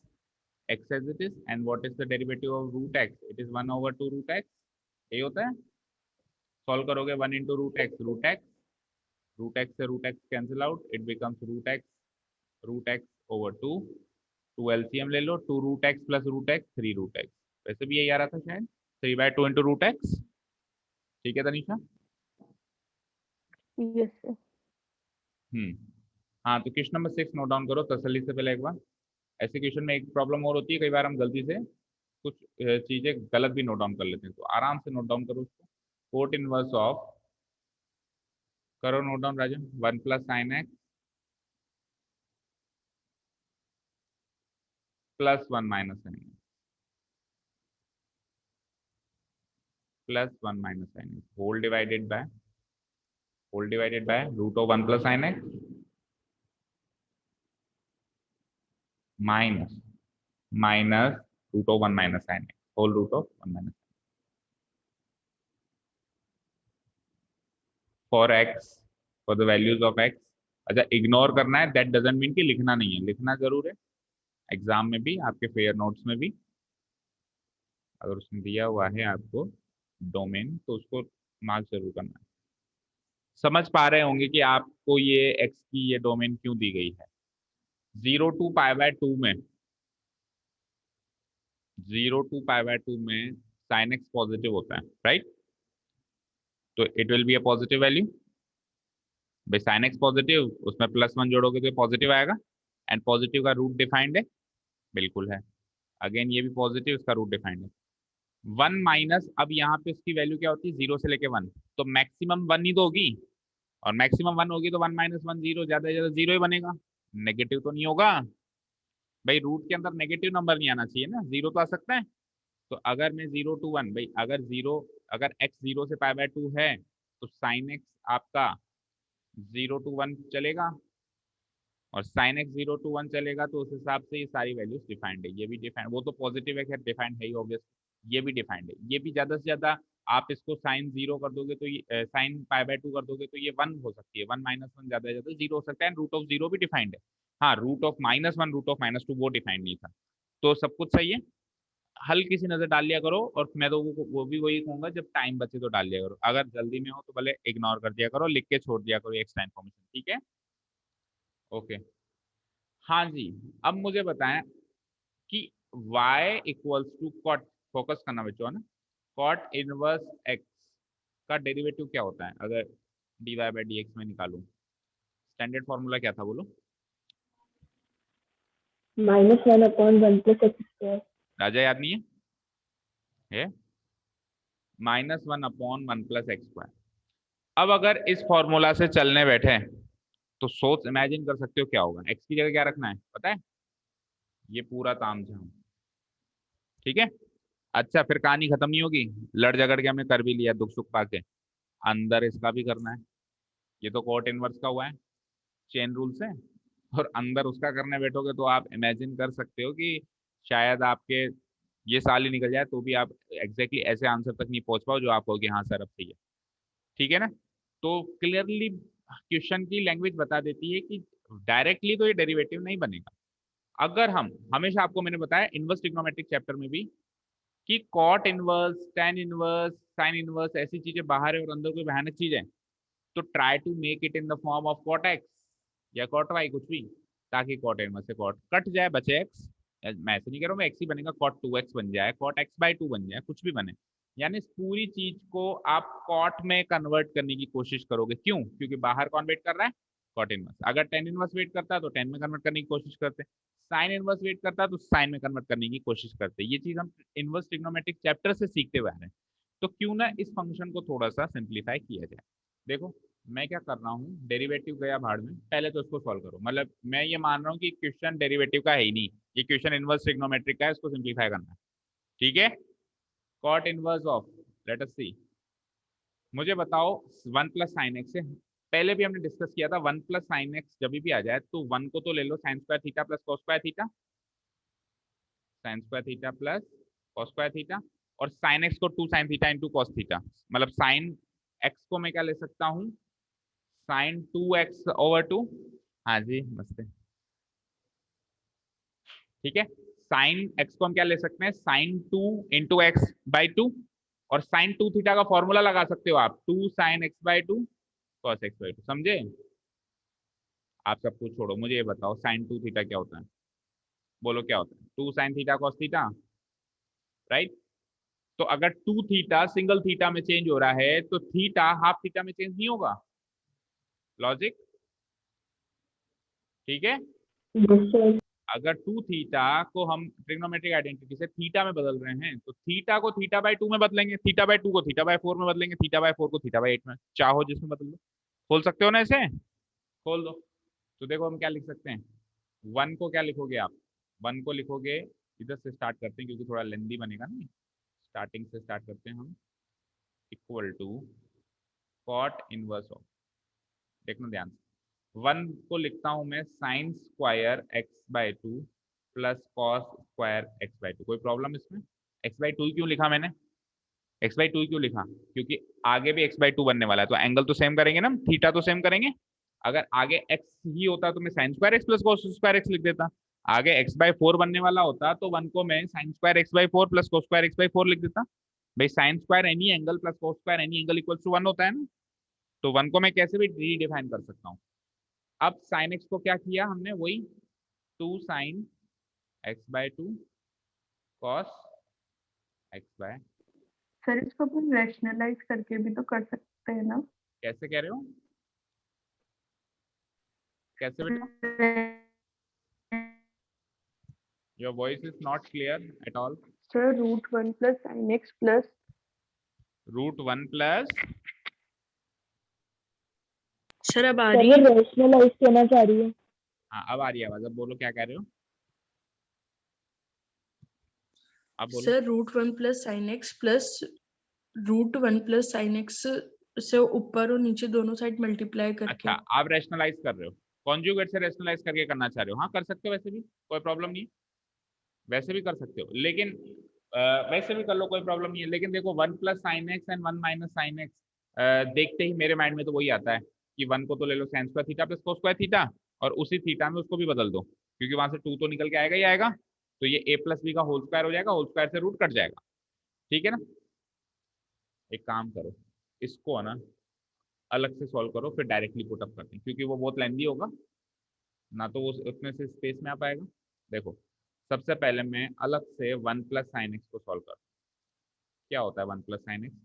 x as it is, and what is the derivative of root x, it is 1/2 root x, यही होता है। सॉल्व करोगे 1 into root x, root x से root x cancel out, it becomes root x over 2, 2 LCM ले लो, 2 root x plus root x 3 root x, वैसे भी यही आ रहा था शायद, 3/2 इंटू रूट एक्स। ठीक है तनीषा? Yes sir. हाँ तो क्वेश्चन नंबर 6 नोट डाउन करो तसल्ली से पहले एक बार। ऐसे क्वेश्चन में एक प्रॉब्लम और होती है, कई बार हम गलती से कुछ चीजें गलत भी नोट डाउन कर लेते हैं, तो आराम से नोट डाउन करो उसको। कोट इनवर्स ऑफ, करो note down Rajan, 1 plus sine x plus 1 minus sine x plus 1 minus sine x whole divided by whole divided by root of 1 plus sine x minus minus root of 1 minus sine x whole root of 1 minus for x for the values of x. अच्छा इग्नोर करना है, दैट डजंट मीन कि लिखना नहीं है, लिखना जरूर है एग्जाम में भी, आपके फेयर नोट्स में भी। अगर उसने दिया हुआ है आपको डोमेन तो उसको मार्क जरूर करना है। समझ पा रहे होंगे कि आपको ये एक्स की ये डोमेन क्यों दी गई है। 0 to π/2 में 0 to π/2 में साइन एक्स पॉजिटिव होता है, राइट? तो it will be a positive value. भाई साइन एक्स पॉजिटिव, उसमें +1 जोड़ोगे तो पॉजिटिव आएगा। एंड पॉजिटिव का रूट डिफाइंड है, बिल्कुल है। अगेन ये भी पॉजिटिव, इसका रूट डिफाइंड है। 1 माइनस, अब यहाँ पे उसकी वैल्यू क्या होती है 0 से लेके 1, तो मैक्सिमम 1 ही तो होगी, और मैक्सिमम 1 होगी तो 1 - 1 0, ज्यादा से ज्यादा 0 ही बनेगा, नेगेटिव तो नहीं होगा। भाई रूट के अंदर नेगेटिव नंबर नहीं आना चाहिए ना, 0 तो आ सकता है। तो अगर मैं 0 to 1, भाई अगर x 0 से π/2 है तो साइन एक्स आपका 0 to 1 चलेगा, और साइन एक्स 0 to 1 चलेगा, तो उस हिसाब से ये सारी वैल्यूज डिफाइंड है। ये भी डिफाइंड, वो तो पॉजिटिव है, खैर डिफाइंड है ही ऑब्वियस। ये भी डिफाइंड है, ये भी ज्यादा से ज्यादा आप इसको साइन 0 कर दोगे तो ये साइन π/2 कर दोगे तो ये 1 हो सकती है, 1 - 1 ज्यादा से ज्यादा 0 हो सकता है। रूट ऑफ 0 भी डिफाइंड है। हाँ, रूट ऑफ -1 रूट ऑफ -2 वो डिफाइंड नहीं था। तो सब कुछ सही है। हल्की सी नजर डाल लिया करो, और मैं तो वो भी वही कहूंगा, जब टाइम बचे तो डाल लिया करो, अगर जल्दी में हो तो भले इग्नोर कर दिया करो, लिख के छोड़ दिया करो एक्स्ट्रा इन्फॉर्मेशन, ठीक है? ओके। हाँ जी, अब मुझे बताएं कि y equals to cot, focus करना बच्चों ना, कॉट इनवर्स x का डेरिवेटिव क्या होता है अगर dy/dx में निकालूं? स्टैंडर्ड फॉर्मूला क्या था बोलो? -1/1 + x²। राजा याद नहीं है? -1/1 + x²। अब अगर इस फॉर्मूला से चलने बैठे तो सोच इमेजिन कर सकते हो क्या होगा। x की जगह क्या रखना है पता है? ये पूरा तामझाम, ठीक है? अच्छा फिर कहानी खत्म नहीं होगी, लड़ झगड़ के हमने कर भी लिया दुख सुख पाके, अंदर इसका भी करना है। ये तो कोट इनवर्स का हुआ है चेन रूल से, और अंदर उसका करने बैठोगे तो आप इमेजिन कर सकते हो कि शायद आपके ये साल ही निकल जाए तो भी आप एग्जैक्टली ऐसे आंसर तक नहीं पहुंच पाओ जो आप कहोगे हाँ सर अब सही है, ठीक है ना? तो क्लियरली क्वेश्चन की लैंग्वेज बता देती है कि डायरेक्टली तो ये डेरिवेटिव नहीं बनेगा। अगर हम हमेशा, आपको मैंने बताया इनवर्स ट्रिग्नोमेट्रिक चैप्टर में भी, कि cot inverse, tan inverse, sine inverse ऐसी चीजें बाहर है और अंदर कोई भयानक चीज है, तो try to make it in the form of cot x या कॉट वाई, कुछ भी, ताकि कॉट इनवर्स से कॉट कट जाए, बचे एक्स। मैं ऐसे नहीं कह रहा हूँ एक्स ही बनेगा, कॉट 2x बन जाए, कॉट x/2 बन जाए, कुछ भी बने। यानी इस पूरी चीज को आप कॉट में कन्वर्ट करने की कोशिश करोगे। क्यों? क्योंकि बाहर कौन वेट कर रहा है? Cot inverse. अगर टेन इनवर्स वेट करता है तो टेन में कन्वर्ट करने की कोशिश करते, साइन इनवर्स वेट करता है तो साइन में कन्वर्ट करने की कोशिश करते। ये चीज हम इनवर्स ट्रिग्नोमेट्रिक चैप्टर से सीखते हुए आ रहे हैं। तो क्यों ना इस फंक्शन को थोड़ा सा सिंप्लीफाई किया जाए। देखो मैं क्या कर रहा हूँ, डेरिवेटिव गया भाड़ में, पहले तो उसको सॉल्व करो। मतलब मैं ये मान रहा हूँ कि क्वेश्चन डेरिवेटिव का है ही नहीं, ये क्वेश्चन इनवर्स ट्रिग्नोमेट्रिक का है, इसको सिंप्लीफाई करना है, ठीक है? Cot inverse of, let us see, मुझे बताओ 1 + sin x से, पहले भी हमने डिस्कस किया था 1 + sin x जब भी आ जाए तो 1 को तो ले लो sin square theta plus cos square theta, sin square theta plus cos square theta, और sin x को 2 sin theta into cos theta. मतलब sin x को मैं क्या ले सकता हूँ, sin 2x/2। हाँ जी नमस्ते, ठीक है? sin x को हम क्या ले सकते हैं, sin 2 × x/2, और sin 2 थीटा का फॉर्मूला लगा सकते हो आप, 2 sin x/2 cos x/2। समझे? आप सब कुछ छोड़ो, मुझे ये बताओ sin 2 थीटा क्या होता है? बोलो क्या होता है? 2 sin theta cos theta, right? तो अगर 2 थीटा सिंगल थीटा में चेंज हो रहा है तो थीटा हाफ थीटा में चेंज नहीं होगा। लॉजिक ठीक है? अगर 2 थीटा को हम ट्रिग्नोमेट्रिक आइडेंटिटी से थीटा में बदल रहे हैं तो थीटा को थीटा/2 में बदलेंगे, थीटा/2 को थीटा/4 में बदलेंगे, थीटा/4 को थीटा/8 में, चाहो जिसमें बदल दो। खोल सकते हो ना ऐसे, खोल दो। तो देखो हम क्या लिख सकते हैं, 1 को क्या लिखोगे आप, 1 को लिखोगे, इधर से स्टार्ट करते हैं क्योंकि थोड़ा लेंदी बनेगा ना, स्टार्टिंग से स्टार्ट करते हैं हम, equal to cot inverse of, देखना ध्यान से। 1 को लिखता हूं मैं sine square x/2 plus cos square x/2। कोई प्रॉब्लम इसमें? x/2 क्यों लिखा मैंने? x/2 क्यों लिखा? क्योंकि आगे भी x/2 बनने वाला है, तो एंगल तो सेम करेंगे ना, थीटा तो सेम करेंगे। अगर आगे x ही होता तो मैं sine square x plus cos square x लिख देता। आगे x/4 बनने वाला होता तो 1 को मैं sine square x/4 plus cos square x/4 लिख देता। भाई sine square any angle plus cos square any angle equal to 1 होता है ना, तो 1 को मैं कैसे भी रीडिफाइन कर सकता हूँ। अब साइन एक्स को क्या किया हमने, वही 2 sign x/2 cos x/। Sir इसको अपन रैशनलाइज करके भी तो कर सकते हैं ना? कैसे कह रहे हो? कैसे बेटा? Your voice is not clear at all. Sir √1 plus sine x plus √1 plus, sir अब आ सर रही वो है? रैशनलाइज करना चाह रही है। हाँ अब आ रही है आवाज, अब बोलो क्या कह रहे हो, अब बोलो। Sir √1 plus sine x plus √1 plus sine x से ऊपर और नीचे दोनों साइड मल्टीप्लाई अच्छा, करके। आप रैशनलाइज कर रहे हो, कॉन्जुगेट से रैशनलाइज करके करना चाह रहे हो, हाँ कर सकते हो, वैसे भी कोई प्रॉब्लम नहीं है, वैसे भी कर सकते हो, लेकिन वैसे भी कर लो, कोई प्रॉब्लम नहीं है। लेकिन देखो 1 plus sine x and 1 minus sine x, देखते ही मेरे माइंड में तो वही आता है कि 1 को तो ले लो sine square theta plus cos square theta, और उसी थीटा में उसको भी बदल दो, क्योंकि वहां से 2 तो निकल के आएगा ही आएगा, तो ये a प्लस बी का होल स्क्वायर हो जाएगा, होल स्क्वायर से रूट कट जाएगा। ठीक है ना? एक काम करो, इसको है ना अलग से सॉल्व करो, फिर डायरेक्टली पुट अप करते हैं, क्योंकि वो बहुत लेंदी होगा ना, तो वो उतने से स्पेस में आ पाएगा। देखो सबसे पहले मैं अलग से 1 प्लस साइन एक्स को सॉल्व कर, क्या होता है 1 प्लस साइन एक्स,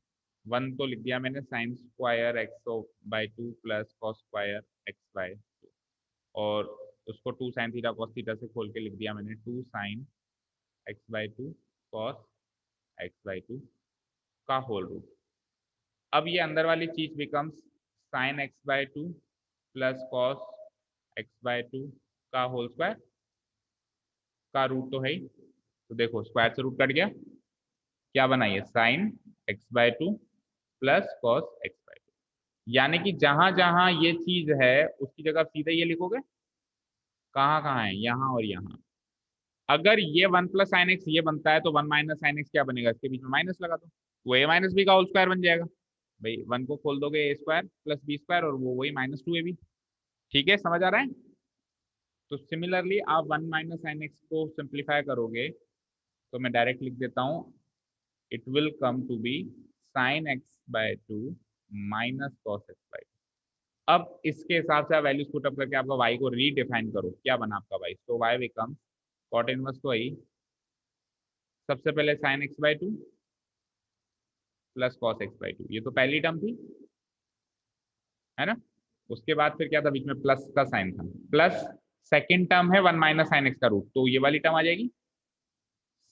1 तो लिख दिया मैंने sign square x/2 plus cos square x/2, और उसको 2 साइन थीटा कॉस थीटा से खोल के लिख दिया मैंने 2 साइन x/2 कॉस x/2 का होल रूट। अब ये अंदर वाली चीज becomes sign x/2 plus cos x/2 का होल स्क्वायर, का रूट तो है ही, तो देखो स्क्वायर से रूट कट गया, क्या बनाइए sign x/2 plus cos x/2, यानी कि जहां जहां ये चीज है उसकी जगह सीधे ये लिखोगे, कहाँ कहाँ है, यहाँ और यहाँ। अगर ये 1 प्लस साइन एक्स ये बनता है, तो 1 माइनस साइन एक्स क्या बनेगा, इसके बीच में माइनस लगा दो, वो a माइनस बी का होल स्क्वायर बन जाएगा। भाई 1 को खोल दोगे a square plus b square, और वो वही -2ab। ठीक है, समझ आ रहा है? तो सिमिलरली आप 1 माइनस साइन एक्स को सिंप्लीफाई करोगे, तो मैं डायरेक्ट लिख देता हूँ, it will come to be sine x/2 minus cos x/2। अब इसके हिसाब से आप वैल्यूज पुट अप करके आपका y को रीडिफाइन करो, क्या बना आपका y, तो y बिकम कॉट इनवर्स तो आई, सबसे पहले sign x/2 plus cos x/2, ये तो पहली टर्म थी, है ना? उसके बाद फिर क्या था, बीच में प्लस का साइन था, प्लस सेकेंड टर्म है 1 माइनस साइन एक्स का रूट, तो ये वाली टर्म आ जाएगी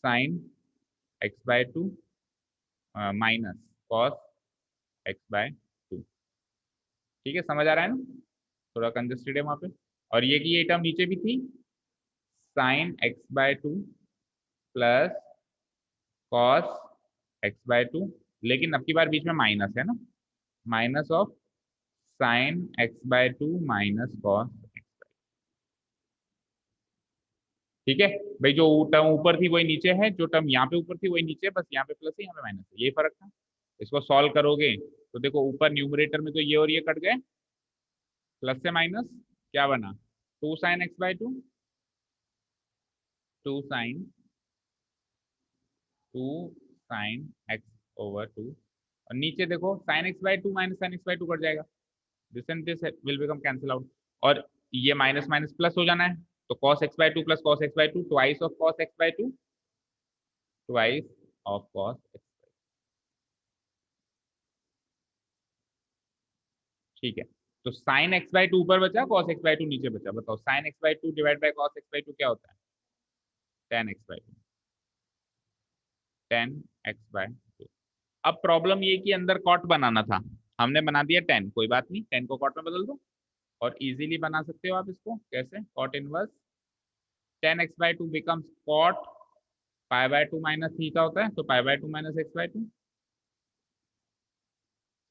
sign x/2 minus cos x/2। ठीक है, समझ आ रहा है ना? थोड़ा कंजस्टेड है वहां पे, और ये की ये टर्म नीचे भी थी, sign x/2 plus cos x/2, लेकिन अब की बार बीच में माइनस है ना, minus of sine x/2 minus cos x। ठीक है भाई, जो टर्म ऊपर थी वही नीचे है, जो टर्म यहाँ पे ऊपर थी वही नीचे, बस यहाँ पे प्लस है यहाँ पे माइनस है, यही फर्क था। इसको सॉल्व करोगे तो देखो ऊपर न्यूमरेटर में तो ये और ये कट गए, प्लस से माइनस क्या बना, 2 sign x/2, 2 sign 2 sign x/2, और नीचे देखो sine x/2 minus sine x/2 cut जाएगा, this and this will become cancel out, और ये माइनस माइनस प्लस हो जाना है, तो cos x/2 plus cos x/2, twice of cos x/2, twice of cos x। ठीक है, तो साइन x/2 ऊपर बचा, cos x/2 नीचे बचा, बताओ sign x/2 divide by cos x/2 क्या होता है, tan x/2, tan x/2। अब प्रॉब्लम ये कि अंदर कॉट बनाना था, हमने बना दिया tan, कोई बात नहीं, tan को कॉट में बदल दो, और इजीली बना सकते हो आप इसको, कैसे, cot inverse tan x/2 becomes cot π/2 minus theta होता है, तो π/2 माइनस x/2।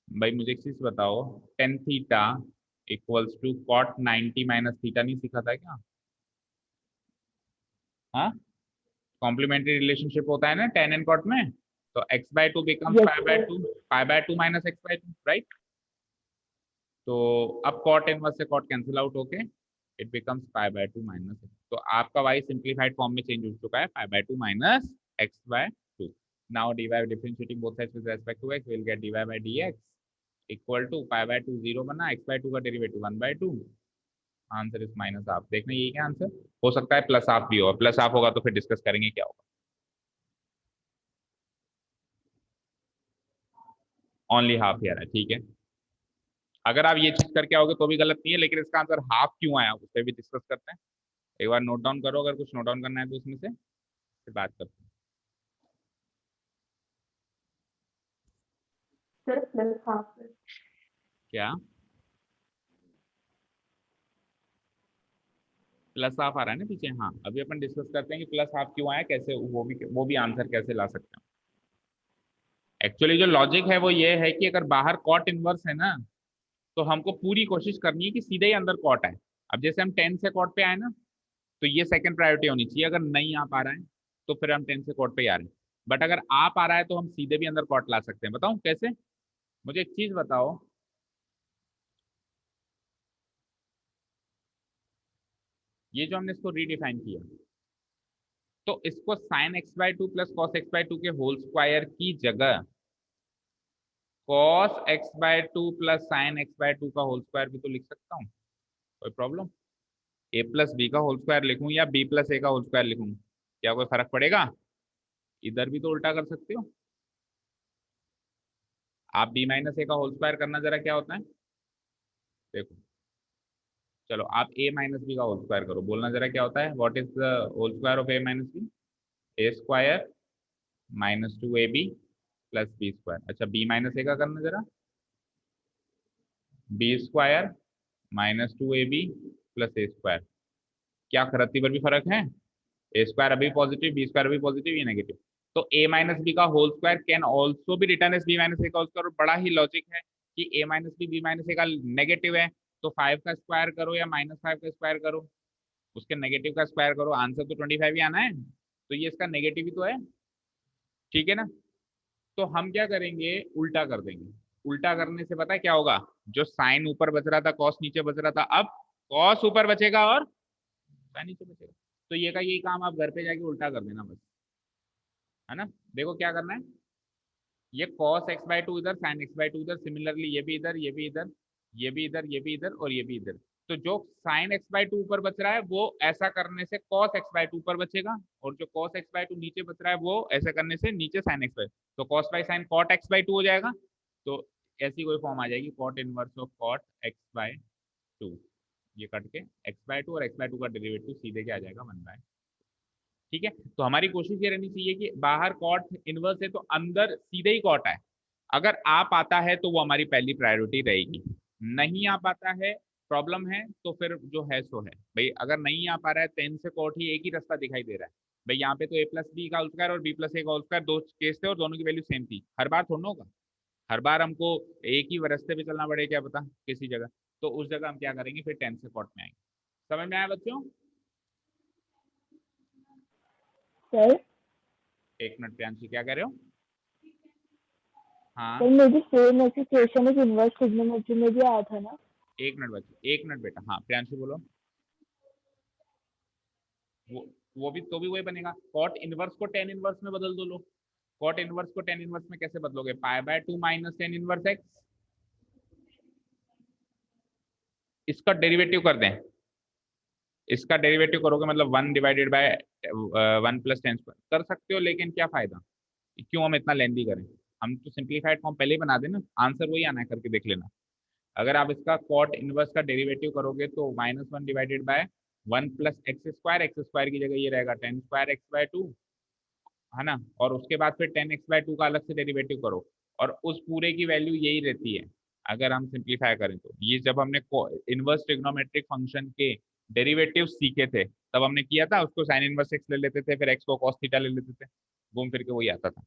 भाई मुझे एक चीज बताओ, tan theta equals to cot 90 minus theta नहीं सीखा था क्या? हाँ, कॉम्प्लीमेंट्री रिलेशनशिप होता है ना tan एंड cot में, तो x/2 becomes Yes, pi/2 minus x/2, right? तो अब cot इनवर्स से cot कैंसिल आउट होके it becomes pi/2 minus x। तो आपका y सिंप्लीफाइड फॉर्म में चेंज हो चुका है pi/2 minus x/2। Now dy differentiating both sides with respect to x will get dy by dx equal to pi/2 0 बना, x/2 का derivative 1/2, answer is minus half. देखना यही क्या आंसर हो सकता है, प्लस हाफ भी हो, प्लस हाफ होगा तो फिर डिस्कस करेंगे क्या होगा। ओनली हाफ यार है, ठीक है। अगर आप ये चीज करके आओगे तो भी गलत नहीं है, लेकिन इसका आंसर हाफ क्यों आया उसे भी डिस्कस करते हैं। एक बार नोट डाउन करो, अगर कुछ नोट डाउन करना है तो उसमें से फिर बात करते हैं। sir, plus half. क्या प्लस हाफ आ रहा है ना पीछे? हाँ, अभी अपन डिस्कस करते हैं कि प्लस हाफ क्यों आया, कैसे वो भी आंसर कैसे ला सकते हैं। एक्चुअली जो लॉजिक है वो ये है कि अगर बाहर कॉट इनवर्स है ना, तो हमको पूरी कोशिश करनी है कि सीधे ही अंदर कॉट है। अब जैसे हम 10 से कॉट पे आए ना, तो ये सेकंड प्रायोरिटी होनी चाहिए। अगर नहीं आ पा रहा है तो फिर हम 10 से कॉट पे ही आ रहे हैं, बट अगर आ पा रहा है तो हम सीधे भी अंदर कॉट ला सकते हैं। बताऊं कैसे? मुझे एक चीज बताओ, ये जो हमने इसको रीडिफाइन किया, तो इसको sign x/2 plus cos x/2 के होल स्क्वायर की जगह cos x/2 plus sign x/2 का होल स्क्वायर भी तो लिख सकता हूँ, कोई प्रॉब्लम? a प्लस बी का होल स्क्वायर लिखूं या b प्लस ए का होल स्क्वायर लिखूं, क्या कोई फर्क पड़ेगा? इधर भी तो उल्टा कर सकते हो आप। b माइनस ए का होल स्क्वायर करना जरा क्या होता है, देखो। चलो आप a माइनस बी का होल स्क्वायर करो, बोलना जरा क्या होता है, what is the whole square of a minus b? A square minus 2ab plus b square. अच्छा b माइनस ए का करना जरा, b square minus 2ab plus a square. क्या रत्ती भर भी फर्क है? ए स्क्वायर अभी पॉजिटिव, बी स्क्वायर अभी पॉजिटिव, ये नेगेटिव। तो ए माइनस बी का whole square can also be written as b minus a का होल स्क्वायर। बड़ा ही लॉजिक है कि a minus b minus a का नेगेटिव है, तो 5 का स्क्वायर करो या -5 का स्क्वायर करो, उसके नेगेटिव का स्क्वायर करो, आंसर तो 25 ही आना है। तो ये इसका नेगेटिव ही तो है, ठीक है ना? तो हम क्या करेंगे, उल्टा कर देंगे। उल्टा करने से पता है क्या होगा, जो साइन ऊपर बच रहा था कॉस नीचे बच रहा था, अब कॉस ऊपर बचेगा और साइन नीचे बचेगा। तो ये का यही काम आप घर पे जाके उल्टा कर देना बस, है ना? देखो क्या करना है, ये cos x/2 इधर, sin x/2 इधर, सिमिलरली ये भी इधर, ये भी इधर, ये भी इधर, ये भी इधर और ये भी इधर। तो जो sin x/2 ऊपर बच रहा है वो ऐसा करने से cos x/2 ऊपर बचेगा, और जो cos x/2 नीचे बच रहा है वो ऐसा करने से नीचे sin x/2, तो cos by sin cot x/2 हो जाएगा। तो ऐसी कोई फॉर्म आ जाएगी, cot inverse of cot x/2, ये कट के x/2 और x/2 का डेरिवेटिव सीधे क्या आ जाएगा, 1/, ठीक है। तो हमारी कोशिश ये रहनी चाहिए कि बाहर कॉट इनवर्स है तो अंदर सीधे ही कॉट है। अगर आ पाता है तो वो हमारी पहली प्रायोरिटी रहेगी, नहीं आ पाता है, प्रॉब्लम है, तो फिर जो है सो है भाई। अगर नहीं आ पा रहा है 10 से कॉट ही एक ही रास्ता दिखाई दे रहा है भाई, यहाँ पे तो a प्लस बी का होल स्क्वायर और b प्लस ए का होल स्क्वायर दो केस थे और दोनों की वैल्यू सेम थी। हर बार थोड़ा होगा, हर बार हमको एक ही रास्ते पे चलना पड़ेगा, क्या पता किसी जगह। तो उस जगह हम क्या करेंगे, फिर 10 से कॉट में आएंगे। समझ में आया बच्चों? सर, एक मिनट प्रियांशी, क्या कह रहे हो? हाँ सर मुझे सेम ऐसी क्वेश्चन एक इनवर्स ट्रिग्नोमेट्री में भी आया था ना। एक मिनट बच्चे, एक मिनट बेटा। हाँ प्रियांशु बोलो। वो भी तो भी वही बनेगा, कॉट इनवर्स को टेन इनवर्स में बदल दो लो। कॉट इनवर्स को टेन इनवर्स में कैसे बदलोगे, pi/2 minus tan inverse x, इसका डेरिवेटिव कर दें। इसका डेरिवेटिव करोगे मतलब 1 divided by 1 plus ten square कर सकते हो, लेकिन क्या फायदा, क्यों हम इतना लेंदी करें? हम तो सिंप्लीफाइड फॉर्म पहले ही बना देना, आंसर वही आना है, करके देख लेना। अगर आप इसका कॉट इनवर्स का डेरिवेटिव करोगे तो -1 divided by 1 plus x square की जगह ये रहेगा 10² x/2, है ना? और उसके बाद फिर 10x/2 का अलग से डेरिवेटिव करो, और उस पूरे की वैल्यू यही रहती है। अगर हम सिंप्लीफाई करें तो ये जब हमने इनवर्स ट्रिग्नोमेट्रिक फंक्शन के डेरिवेटिव सीखे थे तब हमने किया था, उसको साइन इनवर्स एक्स ले लेते थे, फिर एक्स को कॉस थीटा ले लेते थे, घूम फिर के वही आता था।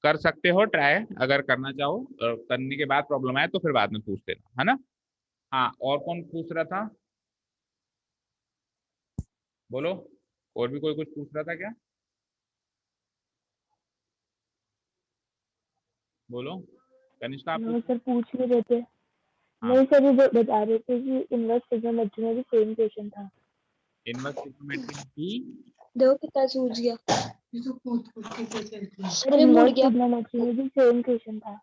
कर सकते हो ट्राई, अगर करना चाहो, और करने के बाद प्रॉब्लम आए तो फिर बाद में पूछ लेना, है ना? हाँ, और कौन पूछ रहा था, बोलो, और भी कोई कुछ पूछ रहा था क्या, बोलो। कनिष्का आप पूछ। हाँ सर पूछ नहीं रहे थे। हाँ, नहीं सर, ये बता रहे थे कि इनवर्स ट्रिग्नोमेट्री में भी सेम क्वेश्चन था। इनवर्स ट्रिग्नोमेट्री की, देखो कितना सूझ गया। सर अरे मुड़ इनवर्स गया। ट्रिग्नोमेट्री में भी सेम क्वेश्चन था।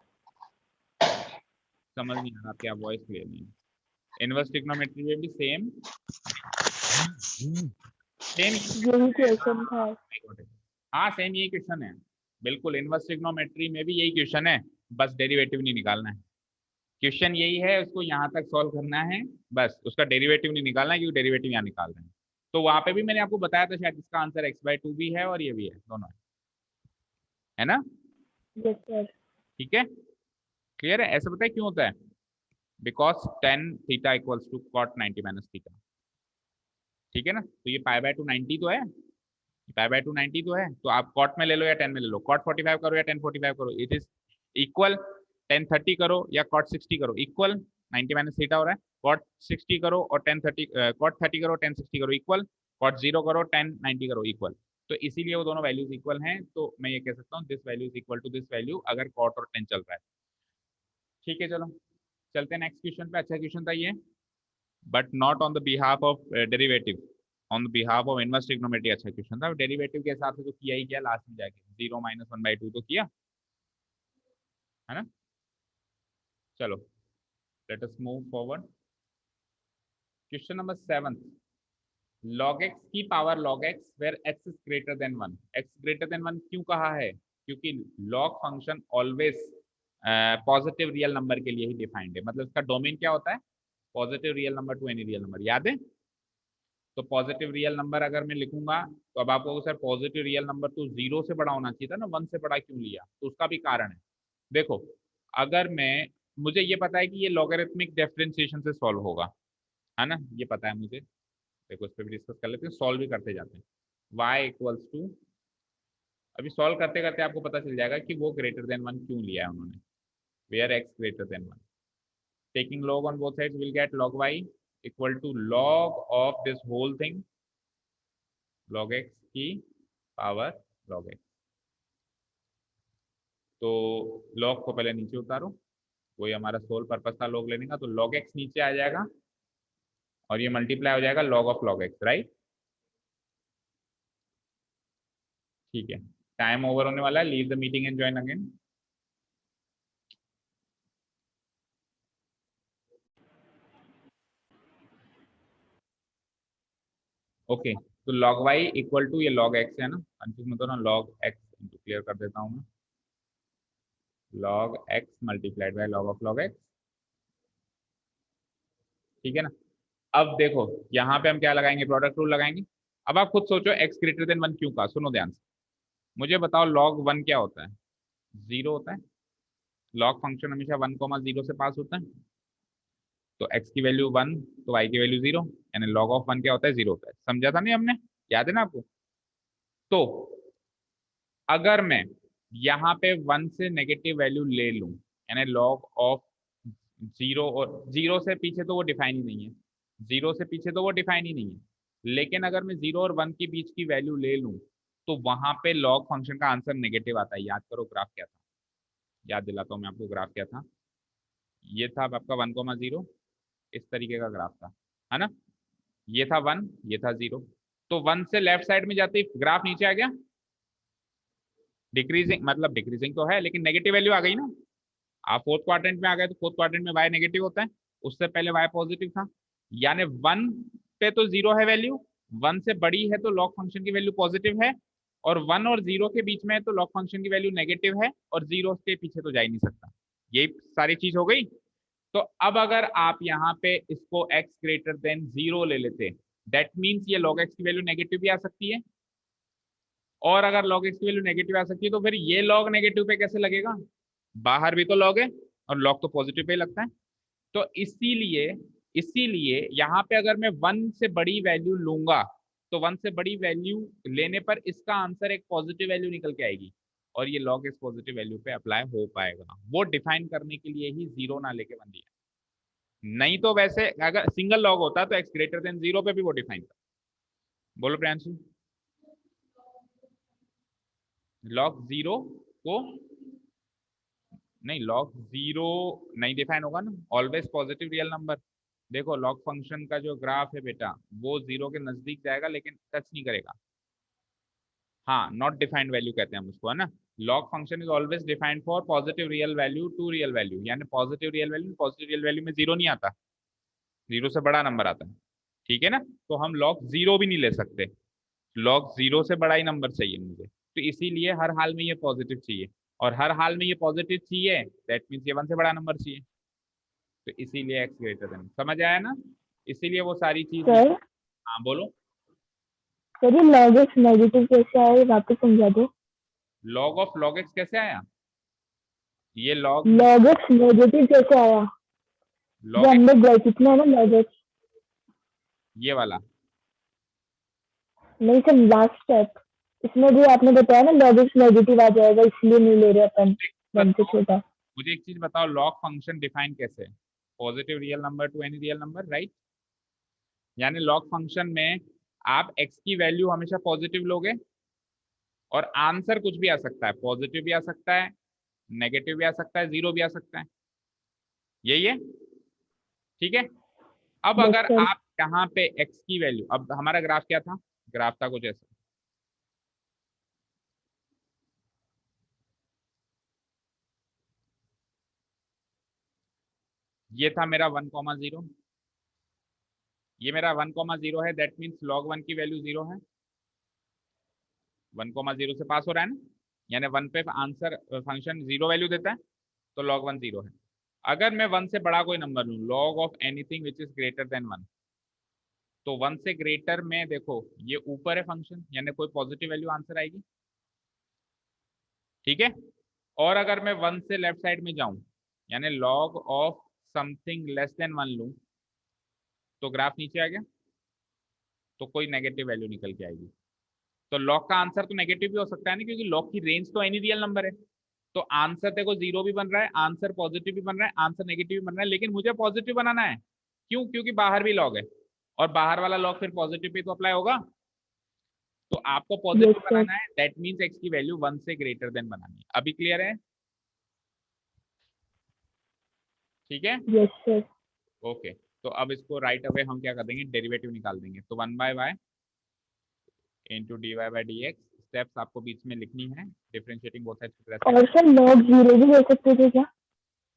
समझ नहीं आ रहा, आपकी वॉइस क्लियर नहीं है। इनवर्स ट्रिग्नोमेट्री में भी सेम सेम यही क्वेश्चन था। हाँ सेम यही क्वेश्चन है, बिल्कुल। इनवर्स ट्रिग्नोमेट्री में भी यही क्वेश्चन है, बस डेरिवेटिव नहीं निकालना है। क्वेश्चन यही है, उसको यहाँ तक सॉल्व करना है, बस उसका डेरिवेटिव नहीं निकालना है, क्योंकि डेरिवेटिव यहाँ निकाल रहे हैं। तो वहां पे भी मैंने आपको बताया था शायद, इसका आंसर x/2 भी है और ये भी है, दोनों है ना। Yes sir. ठीक है, क्लियर है। ऐसा पता है क्यों होता है, because tan theta equals to cot 90 minus theta. ठीक है ना, तो ये π/2 90 तो है, π/2 90 तो है, तो आप cot में ले लो या tan में ले लो, cot 45 करो या tan 45 करो, इट इज इक्वल। tan 30 करो या cot 60 करो, इक्वल 90 माइनस थीटा हो रहा है। cot 60 करो और tan 30 cot 30 करो tan 60 करो, इक्वल। cot 0 करो tan 90 करो, इक्वल। तो इसीलिए वो दोनों वैल्यूज इक्वल हैं, तो मैं ये कह सकता हूँ this value is equal to this value, अगर cot और tan चल रहा है। ठीक है, चलो चलते हैं नेक्स्ट क्वेश्चन पे। अच्छा क्वेश्चन था ये, but not on the behalf of derivative, on the behalf of inverse trigonometry. अच्छा क्वेश्चन था, डेरिवेटिव के हिसाब से तो किया ही किया लास्ट में जाके, 0 - 1/2 तो किया है ना। चलो let us move forward. Question number 7, log x की power log x where x is greater than 1। x greater than 1 क्यों कहा है, क्योंकि log function always positive real number के लिए ही डिफाइंड है। मतलब इसका डोमेन क्या होता है, positive real number two any real number, याद है। तो पॉजिटिव रियल नंबर अगर मैं लिखूंगा, तो अब आपको सर पॉजिटिव रियल नंबर तो 0 से बड़ा होना चाहिए था ना, 1 से बड़ा क्यों लिया, तो उसका भी कारण है। देखो, अगर मैं, मुझे ये पता है कि ये लॉगरिथमिक डिफरेंशिएशन से सॉल्व होगा, है ना, ये पता है मुझे। देखो इस पर भी डिस्कस कर लेते हैं, सॉल्व भी करते जाते हैं। y इक्वल्स टू, अभी सॉल्व करते करते आपको पता चल जाएगा कि वो ग्रेटर देन 1 क्यों लिया है उन्होंने, where x greater than 1। Taking log on both sides will get log y equal to log of this whole thing, log x की पावर log x। तो log को पहले नीचे उतारो, वही हमारा सोल पर्पस था log लेने का, तो log x नीचे आ जाएगा और ये मल्टीप्लाई हो जाएगा log of log x, right. ठीक है, टाइम ओवर होने वाला है, leave the meeting and join again. Okay, तो log y इक्वल टू ये log x है ना, कंफ्यूज मत हो ना, log x क्लियर कर देता हूँ मैं, log x multiplied by log of log x। ठीक है ना। अब देखो यहाँ पे हम क्या लगाएंगे, प्रोडक्ट रूल लगाएंगे। अब आप खुद सोचो x ग्रेटर देन 1 क्यों कहा, सुनो ध्यान से, मुझे बताओ log 1 क्या होता है, 0 होता है। log फंक्शन हमेशा 1, 0 से पास होता है, तो x की वैल्यू 1 तो y की वैल्यू 0, यानी log ऑफ 1 क्या होता है, 0 होता है। समझा था नहीं हमने, याद है ना आपको। तो अगर मैं यहाँ पे 1 से नेगेटिव वैल्यू ले लूं, यानी लॉग ऑफ 0, और 0 से पीछे तो वो डिफाइन ही नहीं है, 0 से पीछे तो वो डिफाइन ही नहीं है, लेकिन अगर मैं 0 और 1 के बीच की वैल्यू ले लूं, तो वहां पे लॉग फंक्शन का आंसर नेगेटिव आता है। याद करो ग्राफ क्या था, याद दिलाता हूँ मैं आपको, ग्राफ क्या था, ये था आपका 1, 0, इस तरीके का ग्राफ था, है ना। ये था 1, ये था 0, तो 1 से लेफ्ट साइड में जाते ही ग्राफ नीचे आ गया, डिक्रीजिंग, मतलब डिक्रीजिंग तो है लेकिन नेगेटिव वैल्यू आ गई ना। आप फोर्थ क्वाड्रेंट में आ गए, तो फोर्थ क्वाड्रेंट में y नेगेटिव होता है, उससे पहले y पॉजिटिव था, यानी 1 पे तो 0 है वैल्यू, 1 से बड़ी है तो लॉग फंक्शन की वैल्यू पॉजिटिव है, और 1 और 0 के बीच में है तो लॉग फंक्शन की वैल्यू नेगेटिव है, और 0 के पीछे तो जा ही नहीं सकता। यही सारी चीज हो गई। तो अब अगर आप यहाँ पे इसको x ग्रेटर देन 0 ले लेते, दैट मीन्स ये log x की वैल्यू नेगेटिव भी आ सकती है, और अगर log x की वैल्यू नेगेटिव आ सकती है, तो फिर ये log नेगेटिव पे कैसे लगेगा, बाहर भी तो log है और log तो पॉजिटिव पे लगता है। तो इसीलिए इसीलिए यहाँ पे अगर मैं 1 से बड़ी वैल्यू लूंगा, तो 1 से बड़ी वैल्यू लेने पर इसका आंसर एक पॉजिटिव वैल्यू निकल के आएगी, और ये log इस पॉजिटिव वैल्यू पे अप्लाई हो पाएगा। वो डिफाइन करने के लिए ही 0 ना लेके 1 दिया। नहीं तो वैसे अगर सिंगल लॉग होता तो एक्स ग्रेटर देन 0 पे भी वो डिफाइन था। बोलो प्रियांशु। लॉग 0 को नहीं, लॉग 0 नहीं डिफाइन होगा ना, ऑलवेज पॉजिटिव रियल नंबर। देखो लॉग फंक्शन का जो ग्राफ है बेटा वो 0 के नजदीक जाएगा लेकिन टच नहीं करेगा। हाँ, नॉट डिफाइंड वैल्यू कहते हैं हम उसको, है ना। Log function is always defined for positive real value to real value, यानी पॉजिटिव रियल वैल्यू में 0 नहीं आता, 0 से बड़ा नंबर आता है। ठीक है ना, तो हम लॉग 0 भी नहीं ले सकते, लॉग 0 से बड़ा ही नंबर चाहिए मुझे, तो इसीलिए हर हाल में ये पॉजिटिव चाहिए, और हर हाल में ये पॉजिटिव चाहिए दैट मीन्स ये 1 से बड़ा नंबर चाहिए, तो इसीलिए एक्स ग्रेटर देन। समझ आया ना, इसीलिए वो सारी चीज सर हाँ बोलो। सर ये log x नेगेटिव कैसे आए वापस समझा दो। लॉग ऑफ लॉग एक्स कैसे आया, ये लॉग log x नेगेटिव कैसे आया, जो लॉग एक्स हमने ब्रैकेट में है ना log x। ये वाला। नहीं सर लास्ट स्टेप, इसमें भी आपने बताया ना log x नेगेटिव आ जाएगा इसलिए नहीं ले रहे अपन वन से बताओ, छोटा। मुझे एक चीज बताओ, लॉग फंक्शन डिफाइन कैसे है, positive real number two any real number, right. यानी लॉग फंक्शन में आप x की वैल्यू हमेशा पॉजिटिव लोगे और आंसर कुछ भी आ सकता है, पॉजिटिव भी आ सकता है, नेगेटिव भी आ सकता है, 0 भी आ सकता है, यही है। ठीक है, अब यस अगर सर। आप यहाँ पे x की वैल्यू, अब हमारा ग्राफ क्या था, ग्राफ था कुछ ऐसा, ये था मेरा 1,0, ये मेरा 1,0 है, दैट मीन्स लॉग 1 की वैल्यू 0 है, 1,0 से पास हो रहा है ना, यानी 1 पे आंसर फंक्शन 0 वैल्यू देता है, तो लॉग 1 0 है। अगर मैं 1 से बड़ा कोई नंबर लूँ, log of anything which is greater than 1, तो 1 से ग्रेटर में देखो ये ऊपर है फंक्शन, यानी कोई पॉजिटिव वैल्यू आंसर आएगी। ठीक है, और अगर मैं 1 से लेफ्ट साइड में जाऊं, यानी log of something less than 1 लूं, तो ग्राफ नीचे आ गया, तो कोई नेगेटिव वैल्यू निकल के आएगी। तो लॉग का आंसर तो नेगेटिव भी हो सकता है ना, क्योंकि लॉग की रेंज तो एनी रियल नंबर है, तो आंसर देखो 0 भी बन रहा है, आंसर पॉजिटिव भी बन रहा है, आंसर नेगेटिव भी बन रहा है, लेकिन मुझे पॉजिटिव बनाना है। क्यों, क्योंकि बाहर भी लॉग है, और बाहर वाला लॉग फिर पॉजिटिव पे तो अप्लाई होगा, तो आपको यस पॉजिटिव सर। बनाना है, दैट मीन्स एक्स की वैल्यू 1 से ग्रेटर देन बनानी है। अभी क्लियर है, ठीक है। Yes sir. ओके, तो अब इसको राइट अवे हम क्या कर देंगे, डेरिवेटिव निकाल देंगे, तो 1/y into d y by d x, steps आपको बीच में लिखनी है, डिफरेंशिएटिंग बोथ साइड्स टू और सर log 0 भी ले सकते थे क्या।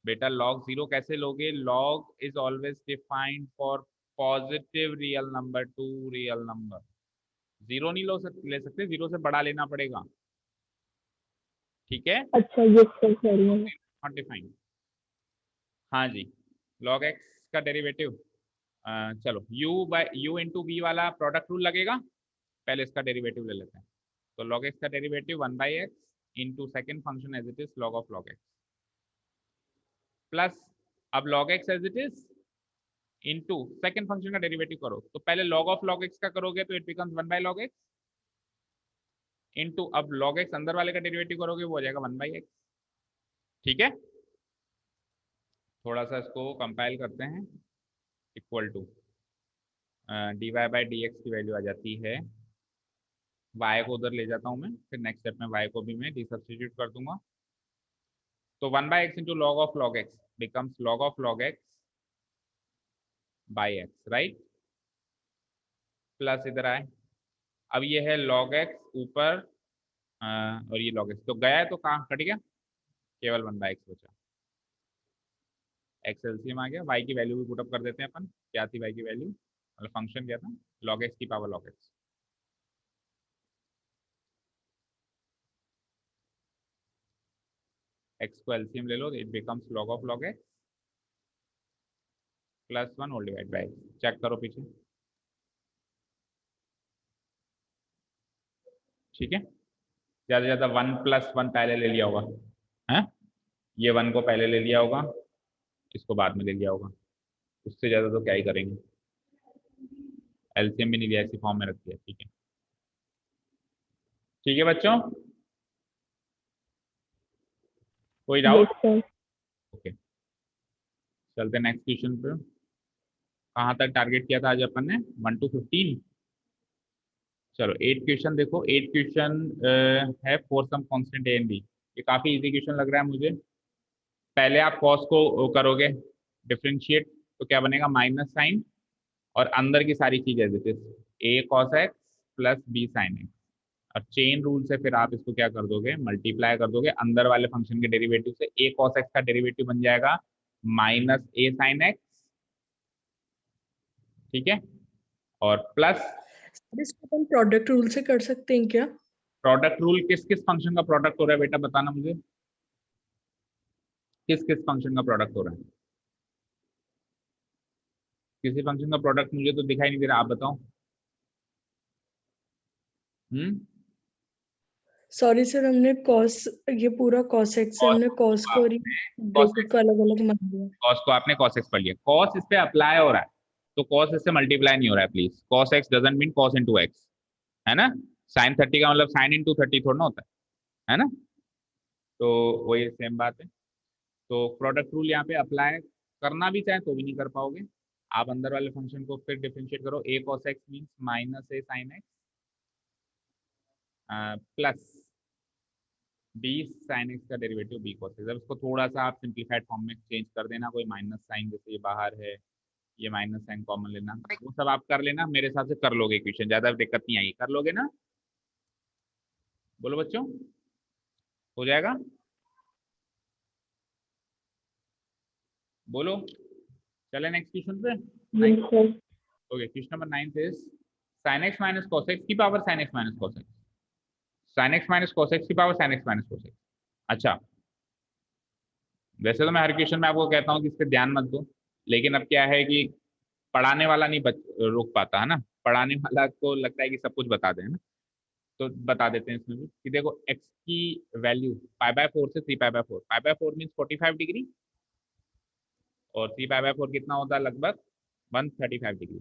बेटा लॉग 0 कैसे लोगे, log is always defined for positive real number two real number, 0 नहीं ले सकते, 0 से बड़ा लेना पड़ेगा। ठीक है, अच्छा yes sir sorry. Not defined. हाँ जी, लॉग एक्स का डेरिवेटिव, चलो u इंटू वी वाला प्रोडक्ट रूल लगेगा, पहले इसका डेरिवेटिव ले लेते हैं। तो log x का derivative 1/x into second function as it is log of log x, plus अब log x as it is into second function का डेरिवेटिव करो, तो पहले log ऑफ log x का करोगे तो it becomes 1/log x, into अब log x अंदर वाले का डेरिवेटिव करोगे वो हो जाएगा 1/x। ठीक है, थोड़ा सा इसको कंपाइल करते हैं, equal to d y by d x की वैल्यू आ जाती है, y को उधर ले जाता हूँ मैं, फिर नेक्स्ट स्टेप में y को भी मैं डी सब्सटीट्यूट कर दूंगा, तो 1/x into log of log x becomes log of log x by x, right, plus इधर आए, अब ये है log x ऊपर और ये log x, तो गया है तो कहाँ कट गया, केवल 1/x बचा, एक्स एलसीएम आ गया, y की वैल्यू भी पुटअप कर देते हैं अपन, क्या थी y की वैल्यू, मतलब फंक्शन क्या था, log x की पावर log x, x को एलसीएम ले लो, it becomes log of log x plus 1 whole divide by x, check करो पीछे। ठीक है, ज्यादा से ज्यादा 1+1 पहले ले लिया होगा, है, ये 1 को पहले ले लिया होगा, इसको बाद में ले लिया होगा, उससे ज्यादा तो क्या ही करेंगे, एलसीएम भी नहीं लिया, ऐसी फॉर्म में रख दिया। ठीक है बच्चों, कोई डाउट। Yes sir. ओके, चलते नेक्स्ट क्वेश्चन पे। कहाँ तक टारगेट किया था आज अपन ने? 1 to 15। चलो 8 क्वेश्चन देखो। 8 क्वेश्चन है for some constant a and b. ये काफी इजी क्वेश्चन लग रहा है मुझे। पहले आप कॉस को करोगे डिफरेंशिएट, तो क्या बनेगा? माइनस साइन और अंदर की सारी चीजें जैसे a cos x plus b sine x. और चेन रूल से फिर आप इसको क्या कर दोगे? मल्टीप्लाई कर दोगे अंदर वाले फंक्शन के डेरिवेटिव से। ए कॉस एक्स का डेरिवेटिव बन जाएगा माइनस ए साइन एक्स, ठीक है, और प्लस सर इसको अपन प्रोडक्ट रूल से कर सकते हैं क्या? प्रोडक्ट रूल किस किस फंक्शन का प्रोडक्ट हो रहा है बेटा? बताना मुझे, किस किस फंक्शन का प्रोडक्ट हो रहा है? किसी फंक्शन का प्रोडक्ट मुझे तो दिखाई नहीं दे रहा, आप बताओ। सॉरी सर, हमने कॉस, ये पूरा कॉस एक्स से cos हमने कॉस को और cos ब्रैकेट को अलग अलग मान लिया। cos को आपने cos x पढ़ लिया, cos इस पे अप्लाई हो रहा है, तो cos इससे मल्टीप्लाई नहीं हो रहा है please. cos x doesn't mean cos into x, है ना? sin 30 का मतलब sin इनटू 30 थोड़ा ना होता है ना? तो वही सेम बात है। तो प्रोडक्ट रूल यहाँ पे अप्लाई करना भी चाहे तो भी नहीं कर पाओगे। आप अंदर वाले फंक्शन को फिर डिफरेंशिएट करो। a cos x means minus a sin x plus b sine x का डेरिवेटिव बी cos x। अब इसको थोड़ा सा आप सिंप्लीफाइड फॉर्म में चेंज कर देना। कोई माइनस साइन, जैसे ये बाहर है, ये माइनस साइन कॉमन लेना, वो सब आप कर लेना। मेरे हिसाब से कर लोगे क्वेश्चन, ज्यादा दिक्कत नहीं आएगी। कर लोगे ना? बोलो बच्चों, हो जाएगा? बोलो। चले नेक्स्ट क्वेश्चन पे। जी sir. Okay, question number 9 is sin x minus cos x की power sin x minus cos x। sin x minus cos x की power sin x minus cos x। अच्छा, वैसे तो मैं हर क्वेश्चन में आपको कहता हूँ कि इस पर ध्यान मत दो, लेकिन अब क्या है कि पढ़ाने वाला नहीं रोक पाता है ना। पढ़ाने वाला को लगता है कि सब कुछ बता दें, है ना? तो बता देते हैं इसमें भी कि देखो x की वैल्यू π/4 से 3π/4। π/4 मीन्स 45 डिग्री और 3π/4 कितना होता है? लगभग 135 डिग्री।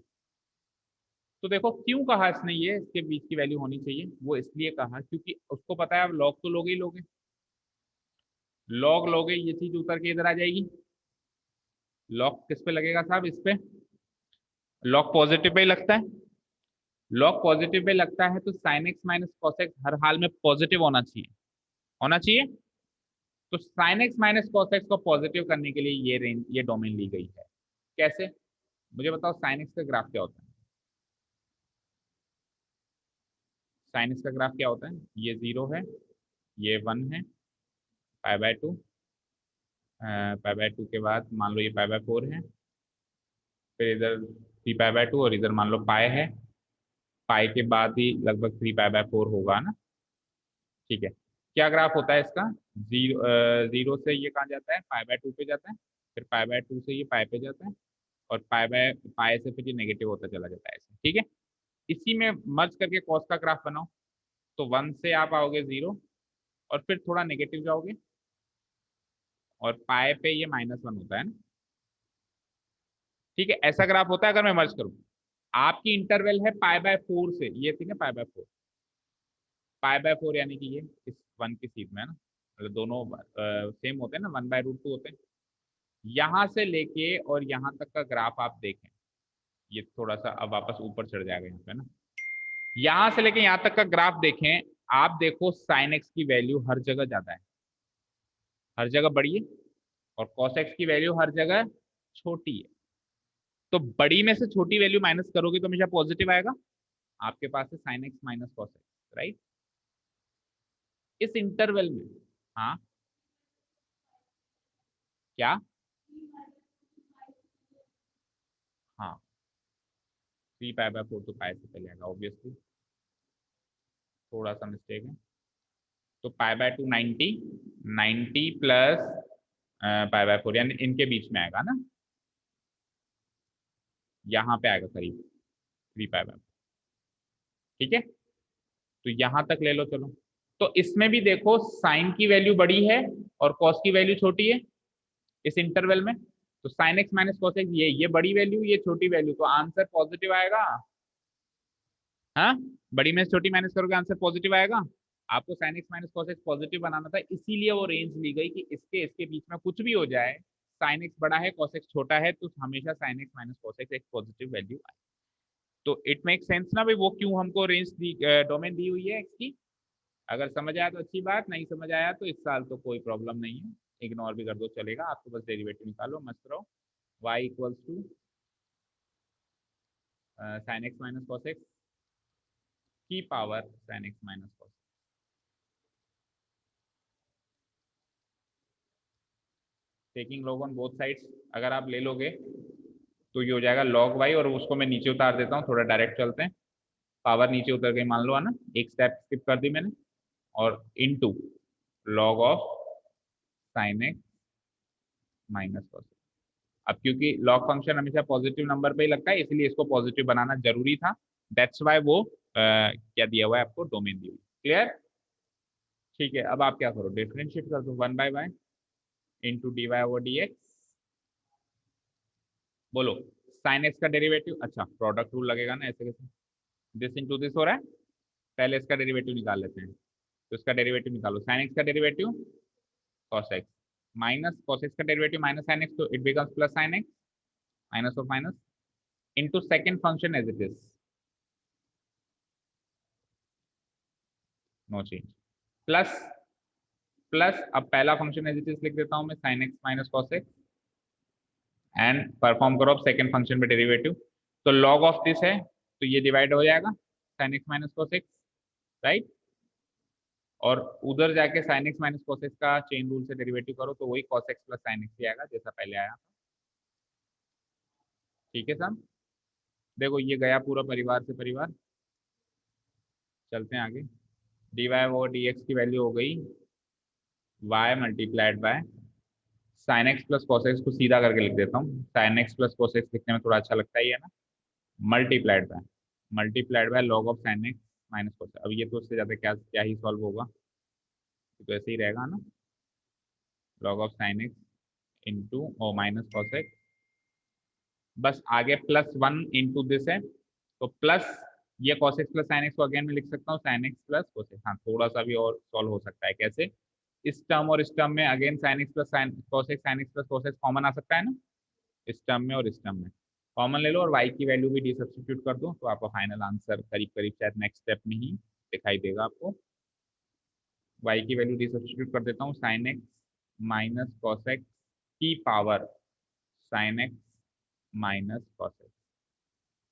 तो देखो क्यों कहा इसने ये इसके बीच की वैल्यू होनी चाहिए? वो इसलिए कहा क्योंकि उसको पता है आप लॉग तो लोगे ही लोगे। लॉग लोगे, ये चीज उतर के इधर आ जाएगी। लॉग किस पे लगेगा साहब? इस पे। लॉग पॉजिटिव पे ही लगता है। लॉग पॉजिटिव पे लगता है तो sine x minus cos x हर हाल में पॉजिटिव होना चाहिए, होना चाहिए। तो sine x minus cos x को पॉजिटिव करने के लिए ये रेंज, ये डोमेन ली गई है। कैसे? मुझे बताओ साइन एक्स का ग्राफ क्या होता है? साइन एक्स का ग्राफ क्या होता है? ये 0 है, ये 1 है, π/2, π/2 के बाद मान लो ये π/4 है, फिर इधर 3π/2 और इधर मान लो पाई है। पाई के बाद ही लगभग 3π/4 होगा ना? ठीक है। क्या ग्राफ होता है इसका? जीरो से ये कहाँ जाता है? π/2 पे जाता है, फिर π/2 से ये पाई पे जाता है, और पाई से फिर ये नेगेटिव होता चला जाता है ऐसे, ठीक है। इसी में मर्ज करके कॉस का ग्राफ बनाओ। तो 1 से आप आओगे 0 और फिर थोड़ा नेगेटिव जाओगे, और पाई पे ये -1 होता है ना? ठीक है, ऐसा ग्राफ होता है अगर मैं मर्ज करूं। आपकी इंटरवल है π/4 से, ये ठीक है π/4, π/4 यानी कि ये इस 1 की सीध में है ना, मतलब दोनों सेम होते हैं ना, 1/√2 होते हैं। यहां से लेके और यहां तक का ग्राफ आप देखें, ये थोड़ा सा अब वापस ऊपर चढ़ जाएगा यहाँ पे ना। यहां से लेके यहां तक का ग्राफ देखें, आप देखो साइन एक्स की वैल्यू हर जगह ज्यादा है, हर जगह बड़ी है, और कॉस एक्स की वैल्यू हर जगह छोटी है। तो बड़ी में से छोटी वैल्यू माइनस करोगे तो हमेशा पॉजिटिव आएगा। आपके पास है sign x minus cos x, right? इस इंटरवल में, हाँ क्या? हाँ, 3π/4 तो पाई से पहले आएगा ऑब्वियसली, थोड़ा सा मिस्टेक है। तो π/2 90 प्लस π/4 यानी इनके बीच में आएगा ना, यहाँ पे आएगा करीब 3π/4, ठीक है। तो यहां तक ले लो चलो। तो इसमें भी देखो साइन की वैल्यू बड़ी है और कॉस की वैल्यू छोटी है इस इंटरवल में। तो sine x minus cos x, ये बड़ी वैल्यू, ये छोटी वैल्यू, तो आंसर पॉजिटिव आएगा। हाँ, बड़ी में से छोटी माइनस करोगे आंसर पॉजिटिव आएगा। आपको sine x minus cos x positive बनाना था, इसीलिए वो रेंज ली गई कि इसके बीच में कुछ भी हो जाए, साइन एक्स बड़ा है cos x छोटा है तो हमेशा sign x minus cos x एक पॉजिटिव वैल्यू आए। तो इट मेक सेंस ना भाई, वो क्यों हमको रेंज दी, डोमेन दी हुई है x की। अगर समझ आया तो अच्छी बात, नहीं समझ आया तो इस साल तो कोई प्रॉब्लम नहीं है, इग्नोर भी कर दो चलेगा, आपको बस डेरिवेटिव निकालो, मस्त रहो। y equals to sine x minus cos x की power sine x minus cos, taking log on both sides. अगर आप ले लोगे तो ये हो जाएगा log y, और उसको मैं नीचे उतार देता हूँ, थोड़ा डायरेक्ट चलते हैं। पावर नीचे उतर गई मान लो, है ना, एक स्टेप स्किप कर दी मैंने, और into log of sine x minus cos. अब क्योंकि लॉग फंक्शन हमेशा पॉजिटिव नंबर पे ही लगता है, इसलिए इसको पॉजिटिव बनाना जरूरी था, दैट्स वाई वो क्या दिया हुआ है आपको, डोमेन दी हुई। क्लियर? ठीक है, अब आप क्या करो, डिफरेंशिएट कर दो 1/y into d y over d x. बोलो साइन एक्स का डेरिवेटिव, अच्छा प्रोडक्ट रूल लगेगा ना, ऐसे कैसे, दिस इंटू दिस हो रहा है, पहले इसका डेरिवेटिव निकाल लेते हैं। तो इसका डेरिवेटिव निकालो, साइन एक्स का derivative cos x, minus cos x का डेरिवेटिव माइनस साइन एक्स, तो it becomes plus sine x, minus of minus into second function as it is, no change, plus plus, अब पहला फंक्शन एज इट इज लिख देता हूं मैं, sine x minus cos x, and perform करो अब सेकेंड फंक्शन पे डेरिवेटिव। तो लॉग ऑफ दिस है तो ये डिवाइड हो जाएगा sine x minus cos x, right, और उधर जाके sine x minus cos x का चेन रूल से डेरिवेटिव करो तो वही cos x plus sine x ही आएगा जैसा पहले आया। ठीक है साहब, देखो ये गया पूरा परिवार से परिवार, चलते हैं आगे। D y over d x की वैल्यू हो गई y multiplied by sine x plus cos x, को सीधा करके लिख देता हूँ, sine x plus cos x लिखने में थोड़ा अच्छा लगता ही है ना, multiplied by log of sine x minus cos. अब ये तो उससे ज़्यादा क्या क्या ही सॉल्व होगा, तो ऐसे ही रहेगा ना, log of sine x into और माइनस कॉस एक्स, बस आगे प्लस 1 इंटू दिस है, तो प्लस ये cos x plus sine x को अगेन मैं लिख सकता हूँ sine x plus cos x। हाँ थोड़ा सा भी और सॉल्व हो सकता है, कैसे, इस टर्म और इस टर्म में again sine x plus sine cos x sine x plus cos x common आ सकता है ना, इस टर्म में और इस टर्म में कॉमन ले लो, और y की वैल्यू भी डी सब्सटीट्यूट कर दो, तो आपका फाइनल आंसर करीब करीब शायद नेक्स्ट स्टेप में ही दिखाई देगा आपको। y की वैल्यू डी सब्सटीट्यूट कर देता हूँ, sine x minus cos x की power sine x minus cos x.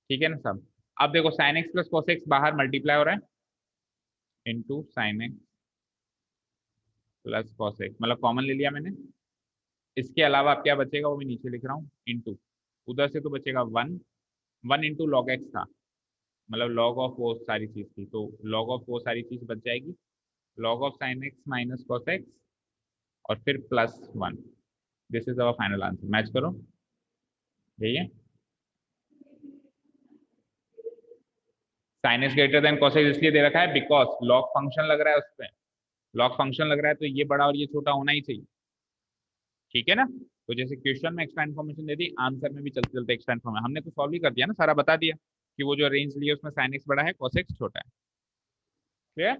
ठीक है ना सब। अब देखो sine x plus cos x बाहर मल्टीप्लाई हो रहा है into sine x plus cos x, मतलब कॉमन ले लिया मैंने। इसके अलावा अब क्या बचेगा वो मैं नीचे लिख रहा हूँ, इंटू उधर से तो बचेगा 1 इंटू लॉग एक्स था, मतलब लॉग ऑफ वो सारी चीज थी, तो लॉग ऑफ वो सारी चीज बच जाएगी, log of sine x minus cos x और फिर plus 1। This is our final answer, match करो, यही है। Sine x greater then cos x इसलिए दे रखा है बिकॉज लॉग फंक्शन लग रहा है उस पर, लॉग फंक्शन लग रहा है तो ये बड़ा और ये छोटा होना ही चाहिए। ठीक है ना, तो जैसे क्वेश्चन में एक्स्ट्रा इन्फॉर्मेशन दे दी, आंसर में भी चलते चलते एक्स्ट्रा इन्फॉर्मेशन हमने तो सॉल्व ही कर दिया ना, सारा बता दिया कि वो जो रेंज ली है उसमें साइन एक्स बड़ा है कॉस एक्स छोटा है। क्लियर?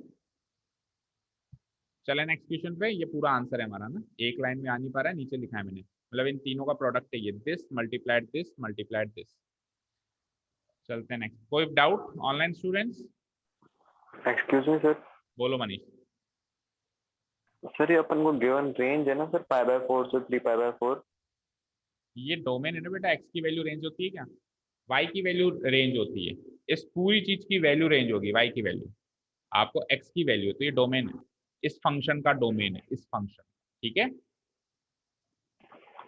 चले नेक्स्ट क्वेश्चन पे, ये पूरा आंसर है हमारा ना, एक लाइन में आ नहीं पा रहा है, नीचे लिखा है मैंने, मतलब इन तीनों का प्रोडक्ट है ये, this multiplied this multiplied this. चलते हैं नेक्स्ट, कोई doubt online students? Excuse me sir. बोलो मनीष। सर ये अपन को गिवन रेंज है ना सर, π/4 से 3π/4। ये डोमेन है ना बेटा, एक्स की वैल्यू रेंज होती है क्या, वाई की वैल्यू रेंज होती है, इस पूरी चीज की वैल्यू रेंज होगी, वाई की वैल्यू आपको एक्स की वैल्यू, तो ये डोमेन है, इस फंक्शन का डोमेन है, इस फंक्शन। ठीक है,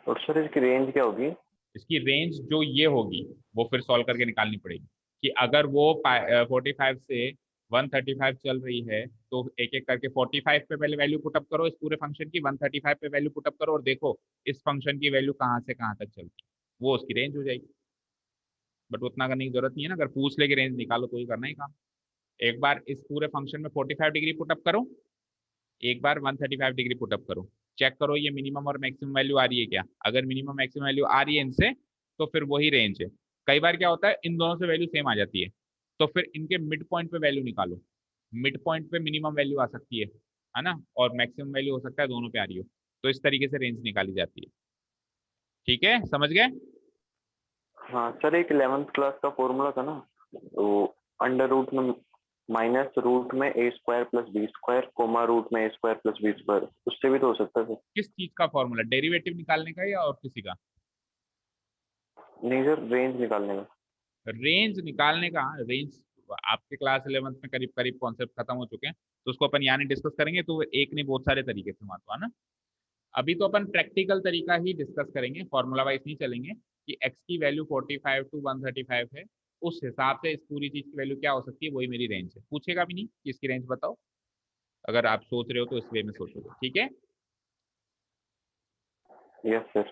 और सर इसकी रेंज क्या होगी? इसकी रेंज जो ये होगी वो फिर सॉल्व करके निकालनी पड़ेगी, कि अगर वो 45 से 135 चल रही है तो एक एक करके 45 पे पहले वैल्यू पुटअप करो इस पूरे फंक्शन की, 135 पे वैल्यू पुटअप करो और देखो इस फंक्शन की वैल्यू कहाँ से कहाँ तक चलती है, वो उसकी रेंज हो जाएगी। बट उतना करने की जरूरत नहीं है ना, अगर पूछ ले कि रेंज निकालो तो ही करना ही काम। एक बार इस पूरे फंक्शन में 45 डिग्री पुटअप करो, एक बार 135 डिग्री पुटअप करो, चेक करो ये मिनिमम और मैक्सिमम वैल्यू आ रही है क्या, अगर मिनिमम मैक्सिमम वैल्यू आ रही है इनसे तो फिर वही रेंज है। कई बार क्या होता है इन दोनों से वैल्यू सेम आ जाती है, तो फिर इनके मिड पॉइंट पे वैल्यू निकालो, मिड पॉइंट पे मिनिमम वैल्यू आ सकती है ना, और मैक्सिमम वैल्यू हो सकता है दोनों पे आ रही हो, तो इस तरीके से रेंज निकाली जाती है। ठीक है, समझ गए? हाँ सर, एक 11th क्लास का फॉर्मूला था ना, तो अंडर रूट में माइनस रूट में a square plus b square comma root में a square plus b square, उससे भी तो हो सकता है सर। किस चीज का फॉर्मूला? डेरिवेटिव निकालने का या और किसी का? नहीं सर, रेंज निकालने का। रेंज निकालने का। रेंज आपके क्लास 11th में करीब करीब कॉन्सेप्ट खत्म हो चुके हैं, तो उसको अपन यहाँ नहीं डिस्कस करेंगे, तो एक नहीं बहुत सारे तरीके से मानवा ना। अभी तो अपन प्रैक्टिकल तरीका ही डिस्कस करेंगे, फॉर्मूला वाइज नहीं चलेंगे कि x की वैल्यू 45 टू 135 है, उस हिसाब से इस पूरी चीज की वैल्यू क्या हो सकती है, वही मेरी रेंज है। पूछेगा भी नहीं कि इसकी रेंज बताओ, अगर आप सोच रहे हो तो इस वे में सोचोगे, ठीक है? Yes sir.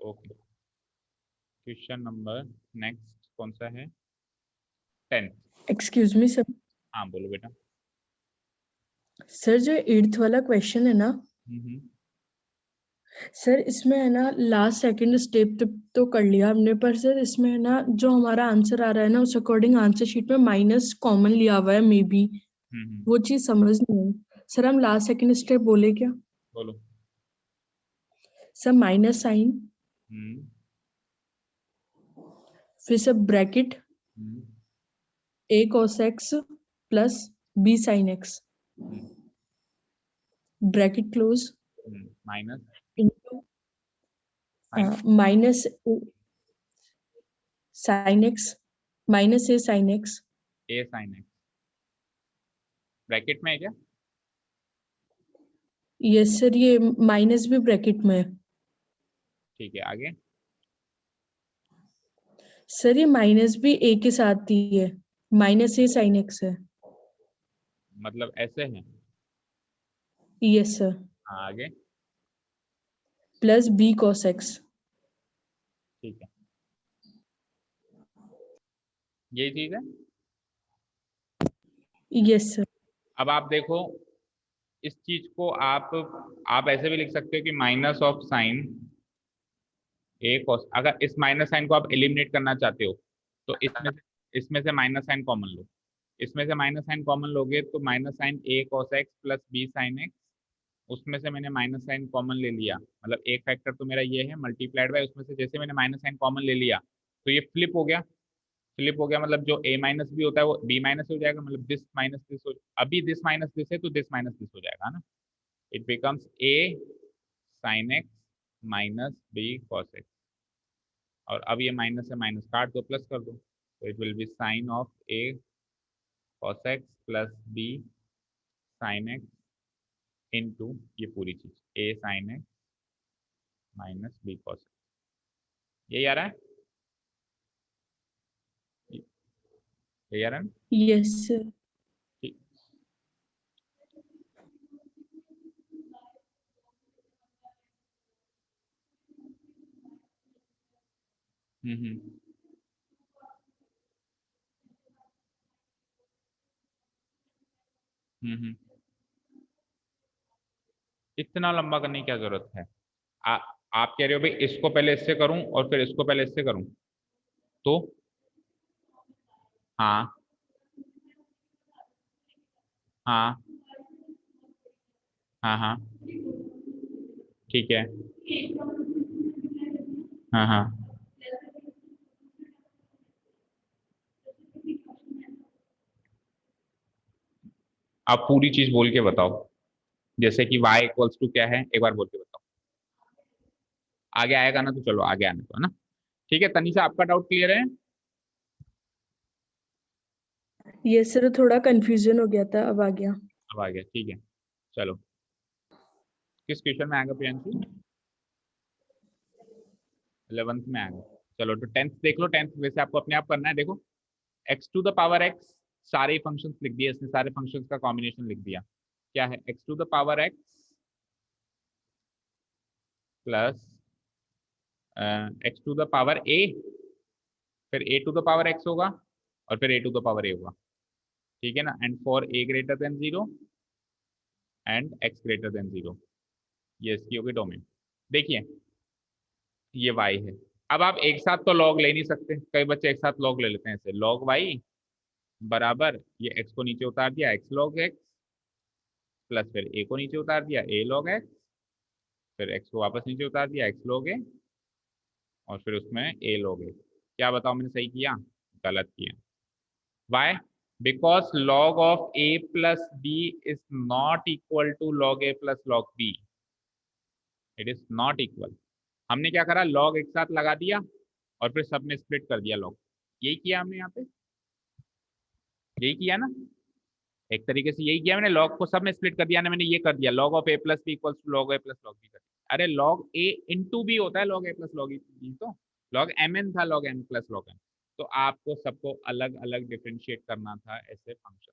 Okay, question number next कौन सा है? 10th। Excuse me sir. हाँ बोलो बेटा। सर जो 8th वाला क्वेश्चन है ना सर, इसमें है ना लास्ट सेकंड स्टेप तो कर लिया हमने, पर सर इसमें है ना जो हमारा आंसर आ रहा है ना उस अकॉर्डिंग आंसर शीट में माइनस कॉमन लिया हुआ है मे बी, वो चीज समझ नहीं आई। सर हम लास्ट सेकंड स्टेप बोले क्या? बोलो। सर माइनस साइन, फिर sir bracket a cos x plus b sin x bracket close minus into minus sin x minus a sin x। A sine x bracket में है क्या? यस सर, ये माइनस भी ब्रैकेट में है। ठीक है, आगे। सर ये माइनस भी a के साथ ही है, माइनस a sin x है। मतलब ऐसे है। यस सर, हाँ आगे। Plus b cos x। ठीक है, यही चीज है। Yes sir. अब आप देखो, इस चीज को आप ऐसे भी लिख सकते हो कि minus of sine a cos. अगर इस माइनस साइन को आप एलिमिनेट करना चाहते हो तो इसमें से माइनस साइन कॉमन लो। इसमें से माइनस साइन कॉमन लोगे तो minus sine a cos x plus b sine x, उसमें से मैंने माइनस साइन कॉमन ले लिया, मतलब एक फैक्टर तो मेरा ये है मल्टीप्लाइड बाय उसमें से जैसे मैंने माइनस साइन कॉमन ले लिया तो ये फ्लिप हो गया। फ्लिप हो गया मतलब जो a माइनस बी होता है वो b माइनस हो जाएगा, मतलब दिस माइनस दिस हो, अभी दिस माइनस दिस है तो दिस माइनस दिस हो जाएगा ना। It becomes a sine x minus b cos x, और अब ये माइनस से माइनस काट दो, प्लस कर दो, तो it will be sine of a cos x plus b sine x into ये पूरी चीज a sine x minus b cos x. यही आ रहा है? यही आ रहा है ना? Yes sir. ठीक। हम्म। हम्म। इतना लंबा करने की क्या जरूरत है? आ, आप कह रहे हो भाई इसको पहले इससे करूं और फिर इसको पहले इससे करूं, तो हाँ हाँ हाँ हाँ ठीक है। हाँ हाँ आप पूरी चीज बोल के बताओ, जैसे कि y इक्वल्स टू क्या है, एक बार बोल के बताओ। आगे आएगा ना तो चलो आगे आने दो, है ना? ठीक है तनीषा, आपका डाउट क्लियर है? यस सर, थोड़ा कंफ्यूजन हो गया था, अब आ गया। अब आ गया, ठीक है। चलो, किस क्वेश्चन में आएगा प्रियांशु? 11th में आएगा। चलो तो 10th देख लो। 10th वैसे आपको अपने आप करना है। देखो, x to the power x, सारे फंक्शंस लिख दिए इसने, सारे फंक्शंस का कॉम्बिनेशन लिख दिया। क्या है? X to the power x plus x to the power a, फिर a to the power x होगा और फिर a to the power a होगा, ठीक है ना? And for a greater than 0 and x greater than 0, ये इसकी होगी डोमेन। देखिए ये y है। अब आप एक साथ तो log ले नहीं सकते, कई बच्चे एक साथ log ले लेते हैं, ऐसे log y बराबर ये x को नीचे उतार दिया x log x प्लस फिर a को नीचे उतार दिया a log x, फिर x को वापस नीचे उतार दिया x log a, और फिर उसमें a लोगे। क्या बताओ मैंने सही किया गलत किया? Why? Because log of a plus b is not equal to log a plus log b। It is not equal. हमने क्या करा, log एक साथ लगा दिया और फिर सब में स्प्लिट कर दिया log। यही किया हमने यहाँ पे, यही किया ना, एक तरीके से यही किया मैंने, log को सब में स्प्लिट कर दिया ना मैंने, ये कर दिया log of a plus b equals to log a plus log b कर दिया। अरे log a इंटू b होता है log a plus log b, तो log mn था log n plus log n। तो आपको सबको अलग अलग डिफ्रेंशिएट करना था ऐसे फंक्शन।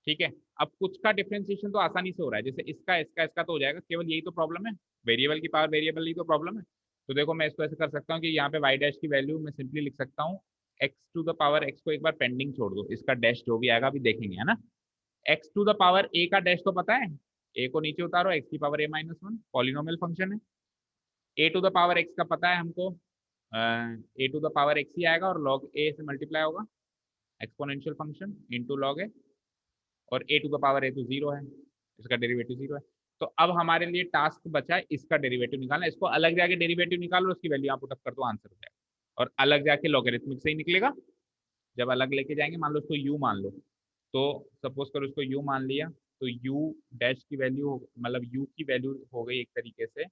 ठीक है, अब कुछ का डिफ्रेंशिएशन तो आसानी से हो रहा है, जैसे इसका इसका इसका तो हो जाएगा, केवल यही तो प्रॉब्लम है, वेरिएबल की पावर वेरिएबल ही तो प्रॉब्लम है। तो देखो मैं इसको ऐसे कर सकता हूँ कि यहाँ पे y डैश की वैल्यू मैं सिंपली लिख सकता हूँ x to the power x को एक बार पेंडिंग छोड़ दो, इसका डैश जो भी आएगा अभी देखेंगे, है ना। x to the power a का डैश तो पता है, a को नीचे उतारो, x की power a minus one, polynomial function है। a to the power x का पता है हमको, a to the power x ही आएगा और log a से मल्टीप्लाई होगा, exponential function into log a, और a to the power a तो जीरो है, इसका डेरिवेटिव जीरो है। तो अब हमारे लिए टास्क बचा है इसका डेरिवेटिव निकालना। इसको अलग जाके डेरिवेटिव निकालो, उसकी वैल्यू आप पुट अप कर दो, आंसर हो जाएगा। और अलग जाके लॉगरिथमिक से ही निकलेगा। जब अलग लेके जाएंगे, मान लो उसको u मान लो, तो सपोज करो उसको u मान लिया, तो u डैश की वैल्यू मतलब u की वैल्यू हो गई एक तरीके से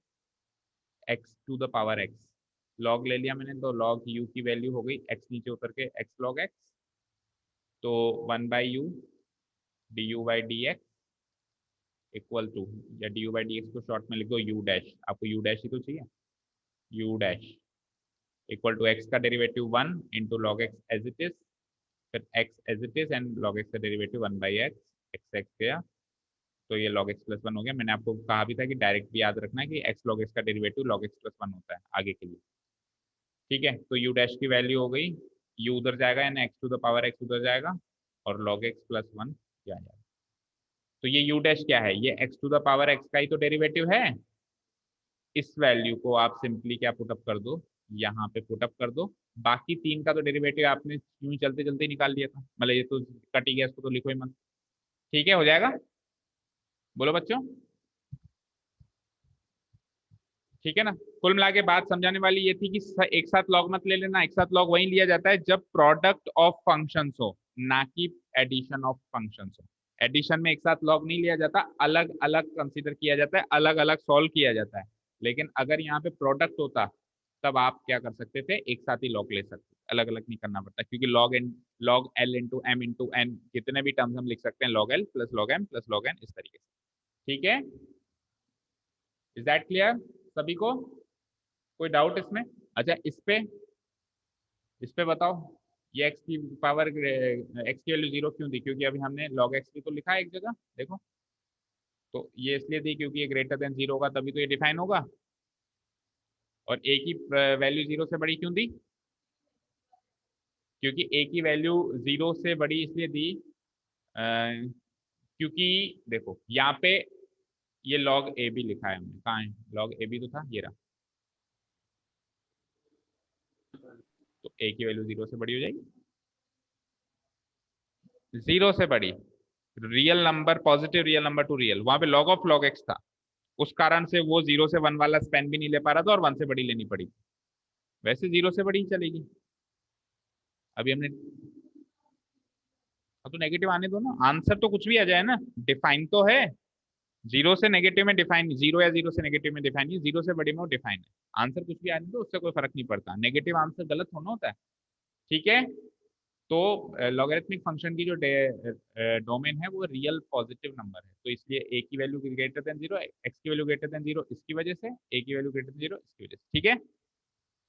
x to the power x, log ले लिया मैंने, तो log u की वैल्यू हो गई x नीचे उतर के x log x, तो 1/u du by d x equal to, या du बाई डी एक्स को शॉर्ट में लिख दो u डैश, आपको u डैश ही तो चाहिए, u dash equal to x का derivative 1 into log x as it is, फिर x as it is and log x का डेरिवेटिव 1/x, x गया, तो ये log x प्लस वन हो गया। मैंने आपको कहा भी था कि डायरेक्ट भी याद रखना है कि x log x का derivative log x plus one होता है आगे के लिए। ठीक है, तो u डैश की वैल्यू हो गई, u उधर जाएगा यानी x to the power x उधर जाएगा और log x प्लस वन क्या आ जाएगा। तो ये u डैश क्या है, ये x to the power x का ही तो डेरिवेटिव है। इस वैल्यू को आप सिंपली क्या पुटअप कर दो, यहाँ पे पुटअप कर दो। बाकी तीन का तो डेरिवेटिव आपने यूं ही चलते चलते निकाल लिया था, मतलब ये तो कट ही गया, इसको तो लिखो ही मत। ठीक है, हो जाएगा, बोलो बच्चों, ठीक है ना। कुल मिला के बात समझाने वाली ये थी कि एक साथ लॉग मत ले लेना, एक साथ लॉग वही लिया जाता है जब प्रोडक्ट ऑफ फंक्शंस हो, ना कि एडिशन ऑफ फंक्शंस हो। एडिशन में एक साथ लॉग नहीं लिया जाता, अलग अलग कंसीडर किया जाता है, अलग अलग सॉल्व किया जाता है। लेकिन अगर यहाँ पे प्रोडक्ट होता तब आप क्या कर सकते थे, एक साथ ही लॉग ले सकते, अलग अलग नहीं करना पड़ता, क्योंकि log l into m into n कितने भी टर्म्स हम लिख सकते हैं, log l plus log m plus log n, इस तरीके से। ठीक है, इज दैट क्लियर सभी को? कोई डाउट इसमें? अच्छा, इस पे बताओ, ये x की पावर x की वैल्यू जीरो क्यों दी? क्योंकि अभी हमने log x भी तो लिखा है एक जगह, देखो, तो ये इसलिए दी क्योंकि ये ग्रेटर देन जीरो होगा तभी तो ये डिफाइन होगा। और a की वैल्यू जीरो से बड़ी क्यों दी? क्योंकि a की वैल्यू जीरो से बड़ी इसलिए दी क्योंकि देखो यहाँ पे ये log a भी लिखा है हमने, कहाँ है log a भी तो था, ये रहा, तो a की वैल्यू जीरो से बड़ी हो जाएगी, जीरो से बड़ी, real number, positive real number two real, वहां पे log ऑफ log x था, उस कारण से वो जीरो से वन वाला स्पेन भी नहीं ले पा रहा था और वन से बड़ी लेनी पड़ी, वैसे जीरो से बड़ी ही चलेगी। अभी हमने, अब तो नेगेटिव आने दो ना, आंसर तो कुछ भी आ जाए ना, डिफाइन तो है। जीरो से नेगेटिव में डिफाइन, जीरो या जीरो से नेगेटिव में डिफाइन नहीं, जीरो से बड़ी में वो डिफाइन है। आंसर कुछ भी आने दो, उससे कोई फर्क नहीं पड़ता, नेगेटिव आंसर गलत होना होता है। ठीक है, तो लॉगरिथमिक फंक्शन की जो डोमेन है वो रियल पॉजिटिव नंबर है, तो इसलिए a की value greater than zero, x की वैल्यू ग्रेटर देन जीरो इसकी वजह से, a की वैल्यू ग्रेटर देन जीरो इसकी वजह से। ठीक है,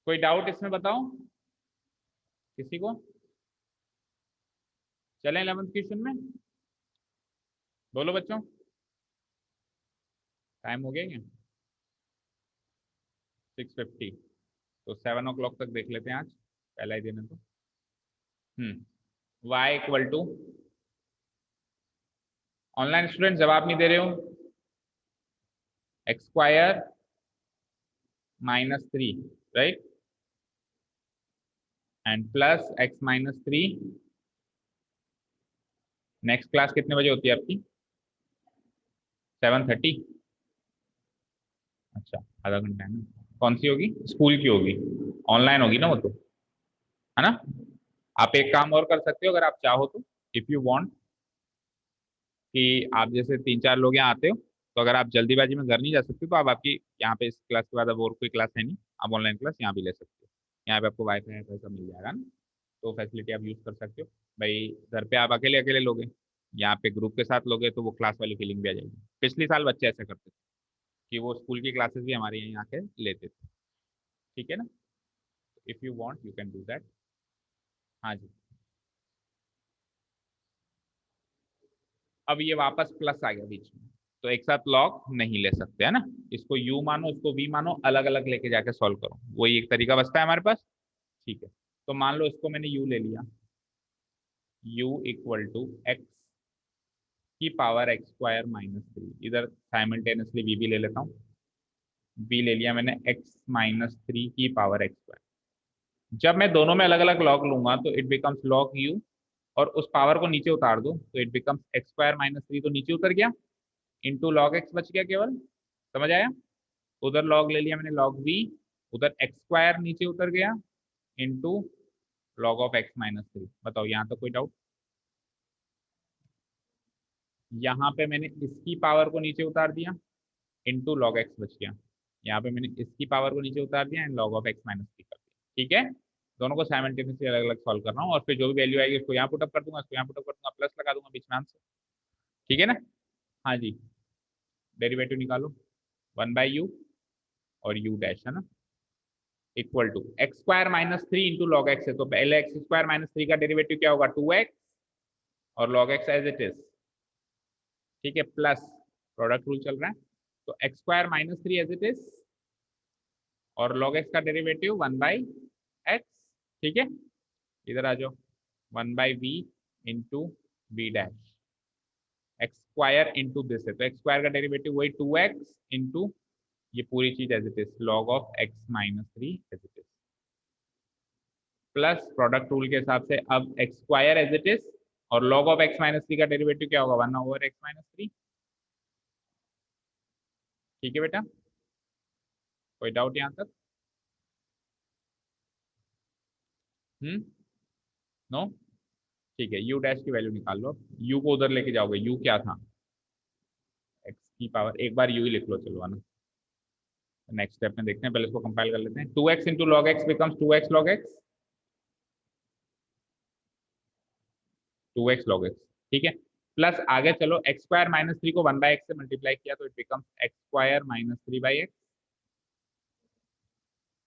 कोई डाउट इसमें बताओ किसी को? चलें 11th क्वेश्चन में, बोलो बच्चों, टाइम हो गया क्या? 6:50, तो 7 o'clock तक देख लेते हैं, आज पहला ही दिन है तो। y equal to, online student जवाब नहीं दे रहे हो, x² -3 right and plus x-3। Next class कितने बजे होती है आपकी? 7:30, अच्छा आधा घंटा है ना। कौन सी होगी? स्कूल की होगी, ऑनलाइन होगी ना वो तो, है ना। आप एक काम और कर सकते हो अगर आप चाहो तो, इफ यू वांट, कि आप जैसे 3-4 लोग यहाँ आते हो, तो अगर आप जल्दीबाजी में घर नहीं जा सकते तो आप आपकी यहाँ पे इस क्लास के बाद अब और कोई क्लास है नहीं, आप ऑनलाइन क्लास यहाँ भी ले सकते हो। यहाँ पे आपको वाईफाई सब मिल जाएगा ना, तो फैसिलिटी आप यूज कर सकते हो। भाई घर पे आप अकेले अकेले लोगे, यहाँ पे ग्रुप के साथ लोगे तो वो क्लास वाली फीलिंग भी आ जाएगी। पिछले साल बच्चे ऐसा करते थे कि वो स्कूल की क्लासेस भी हमारे यहाँ आके लेते थे, ठीक है ना। If you want you can do that. हाँ जी, अब ये वापस प्लस आ गया बीच में, तो एक साथ लॉग नहीं ले सकते, है ना। इसको u मानो, इसको v मानो, अलग अलग लेके जाके सॉल्व करो, वही एक तरीका बचता है हमारे पास, ठीक है। तो मान लो इसको मैंने u ले लिया, u इक्वल टू एक्स की पावर एक्स स्क्वायर माइनस 3, इधर साइमल्टेनियसली v भी ले लेता हूँ, v ले लिया मैंने x माइनस 3 की पावर एक्स स्क्वायर। जब मैं दोनों में अलग अलग लॉग लूंगा तो इट बिकम्स लॉग u, और उस पावर को नीचे उतार दो तो it becomes x square minus 3, तो नीचे उतर गया, इंटू लॉग एक्स बच गया केवल, समझ आया। उधर लॉग ले लिया मैंने लॉग v, उधर एक्स स्क्वायर नीचे उतर गया, into log of x minus 3। बताओ यहाँ तक कोई डाउट? यहाँ पे मैंने इसकी पावर को नीचे उतार दिया, इंटू लॉग एक्स बच गया। यहाँ पे मैंने इसकी पावर को नीचे उतार दिया and log of x minus 3 कर दिया, ठीक है। दोनों को साइमल्टेनियसली अलग अलग सॉल्व कर रहा हूँ, और फिर जो भी वैल्यू आएगी उसको यहाँ पुटअप कर दूंगा, उसको यहाँ पुटअप कर दूंगा, प्लस लगा दूंगा बीच में आंसर, ठीक है ना। हाँ जी, डेरिवेटिव निकालो, 1/u और u डैश, है ना, equal to x square minus 3 into log x है, तो पहले एक्स स्क्वायर माइनस 3 का डेरिवेटिव क्या होगा? 2x, और log x as it is, ठीक है, प्लस प्रोडक्ट रूल चल रहा है, तो x square minus 3 as it is, और लॉग एक्स का डेरिवेटिव 1/x, ठीक है। इधर आ जाओ, 1/v into v dash, x square into this है, तो एक्स स्क्वायर का डेरिवेटिव वही 2x इंटू ये पूरी चीज as it is, log of x minus 3 as it is, plus product rule के हिसाब से अब x square as it is, और लॉग ऑफ एक्स माइनस 3 का डेरिवेटिव क्या होगा? 1/x माइनस 3, ठीक है बेटा, कोई डाउट यहाँ तक? नो, ठीक है। u डैश की वैल्यू निकाल लो, u को उधर लेके जाओगे, u क्या था? x की पावर, एक बार u ही लिख लो, चलो, है ना। नेक्स्ट स्टेप में देखते हैं, पहले इसको कंपाइल कर लेते हैं। 2x into log x becomes 2x log x, 2x log x, ठीक है, प्लस आगे चलो, एक्स स्क्वायर माइनस 3 को 1/x से मल्टीप्लाई किया तो it becomes x square minus 3/x,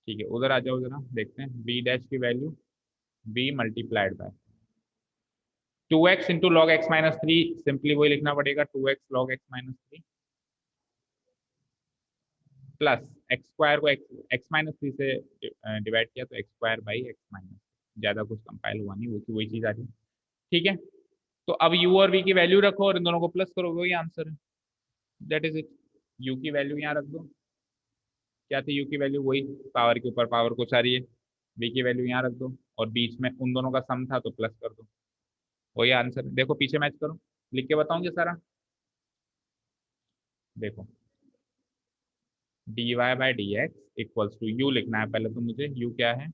ठीक है। उधर आ जाओ जरा, देखते हैं v डैश की value, v multiplied by 2x into log x minus 3, simply वही लिखना पड़ेगा, 2x log x minus 3, plus x square को एक्स माइनस 3 से डिवाइड किया तो x square by x minus, ज्यादा कुछ कंपाइल हुआ नहीं, वो की वही चीज आ रही है, ठीक है। तो अब u और v की वैल्यू रखो और इन दोनों को प्लस करो, वही आंसर है, दैट इज इट। u की वैल्यू यहाँ रख दो, क्या थी u की वैल्यू? वही पावर के ऊपर पावर कुछ आ रही है, v की वैल्यू यहाँ रख दो, और बीच में उन दोनों का सम था तो प्लस कर दो, वही आंसर है। देखो पीछे मैच करो, लिख के बताऊंगे सारा, देखो dy by d x equals to, u लिखना है पहले तो मुझे, u क्या है?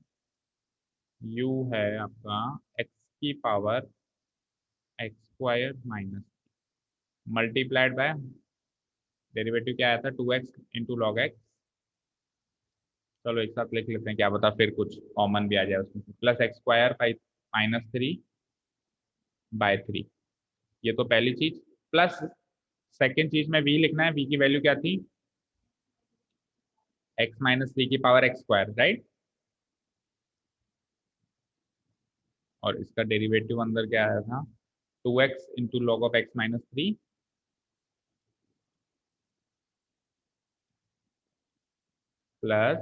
u है आपका x की power x square minus, multiplied by derivative क्या आया था? 2x इंटू लॉग एक्स, चलो एक साथ लिख लेते हैं, क्या पता फिर कुछ कॉमन भी आ जाए उसमें, प्लस एक्स स्क्वायर माइनस 3/3, ये तो पहली चीज, प्लस सेकेंड चीज में v लिखना है, v की वैल्यू क्या थी? x माइनस 3 की पावर एक्स स्क्वायर, राइट, और इसका डेरिवेटिव अंदर क्या आया था? 2x into log of x minus 3 plus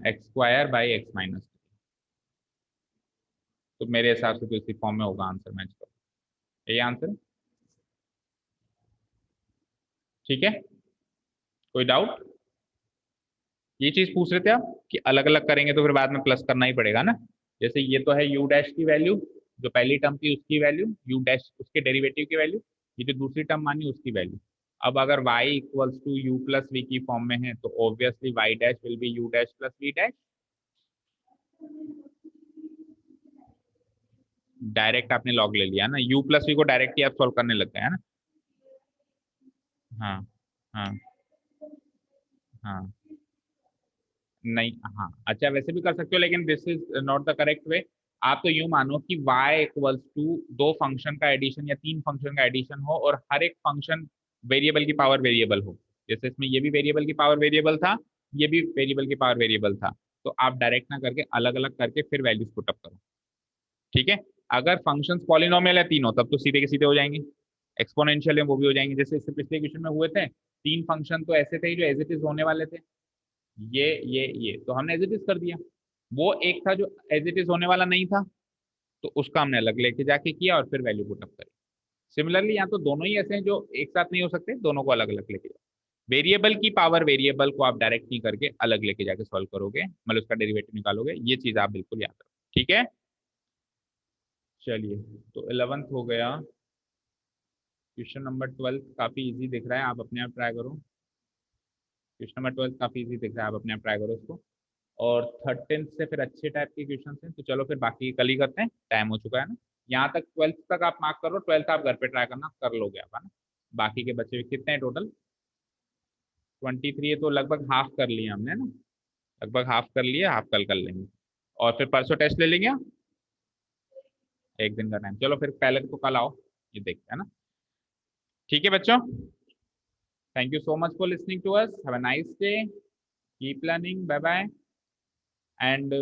x square by x minus 3, तो मेरे हिसाब से तो इसी फॉर्म में होगा आंसर, मैच करो, यही आंसर है, ठीक है। कोई डाउट? ये चीज पूछ रहे थे आप कि अलग अलग करेंगे तो फिर बाद में प्लस करना ही पड़ेगा ना, जैसे ये तो है u डैश की वैल्यू, जो पहली टर्म थी उसकी वैल्यू, u डैश उसके डेरिवेटिव की वैल्यू, ये जो दूसरी टर्म मानी उसकी वैल्यू, अब अगर y equals to u plus v की फॉर्म में है तो obviously y dash will be u dash plus v dash. Direct आपने लॉग ले लिया ना, u प्लस वी को डायरेक्ट ही आप सॉल्व करने लग गए है ना। हाँ हाँ हाँ नहीं, हाँ अच्छा वैसे भी कर सकते हो, लेकिन this is not the correct way. आप तो यूं मानो कि y इक्वल्स टू दो फंक्शन का एडिशन या तीन फंक्शन का एडिशन हो और हर एक फंक्शन वेरिएबल की पावर वेरिएबल हो। जैसे इसमें ये भी वेरिएबल की पावर वेरिएबल था, ये भी वेरिएबल की पावर वेरिएबल था, तो आप डायरेक्ट ना करके अलग अलग करके फिर वैल्यूज पुट अप करो। ठीक है, अगर फंक्शंस पॉलिनोमियल है तीनों तब तो सीधे के सीधे हो जाएंगे, एक्सपोनेंशियल है वो भी हो जाएंगे। जैसे इससे पिछले क्वेश्चन में हुए थे, तीन फंक्शन तो ऐसे थे जो एज इट इज होने वाले थे, ये तो हमने एज इट इज कर दिया। वो एक था जो एज इट इज होने वाला नहीं था, तो उसका हमने अलग लेके जाके किया और फिर वैल्यू पुट अप करी। सिमिलरली यहाँ तो दोनों ही ऐसे हैं जो एक साथ नहीं हो सकते, दोनों को अलग अलग लेके जाओ। वेरिएबल की पावर वेरिएबल को आप डायरेक्ट नहीं करके अलग लेके जाके सॉल्व करोगे, मतलब उसका डेरिवेटिव निकालोगे। ये चीज आप बिल्कुल याद रखो, ठीक है। चलिए, तो 11th हो गया। क्वेश्चन नंबर 12 काफी इजी दिख रहा है, आप अपने आप ट्राई करो। क्वेश्चन नंबर 12 काफी इजी दिख रहा है, आप अपने आप ट्राई करो उसको। और 13th से फिर अच्छे टाइप के क्वेश्चन हैं, तो चलो फिर बाकी कल ही करते हैं, टाइम हो चुका है ना। यहाँ तक 12th तक आप मार्क करो, 12th आप घर पे ट्राई करना, कर लोगे आप, है ना। बाकी के बच्चे कितने हैं टोटल? 23 है, तो लगभग हाफ कर लिए हमने ना, लगभग हाफ कर लिए, हाफ कल कर लेंगे और फिर परसों टेस्ट ले लेंगे। एक दिन का टाइम, चलो फिर पहले तो कल आओ, ये देखते हैं ना। ठीक है बच्चों, thank you so much for listening to us, have a nice day, keep learning, bye bye and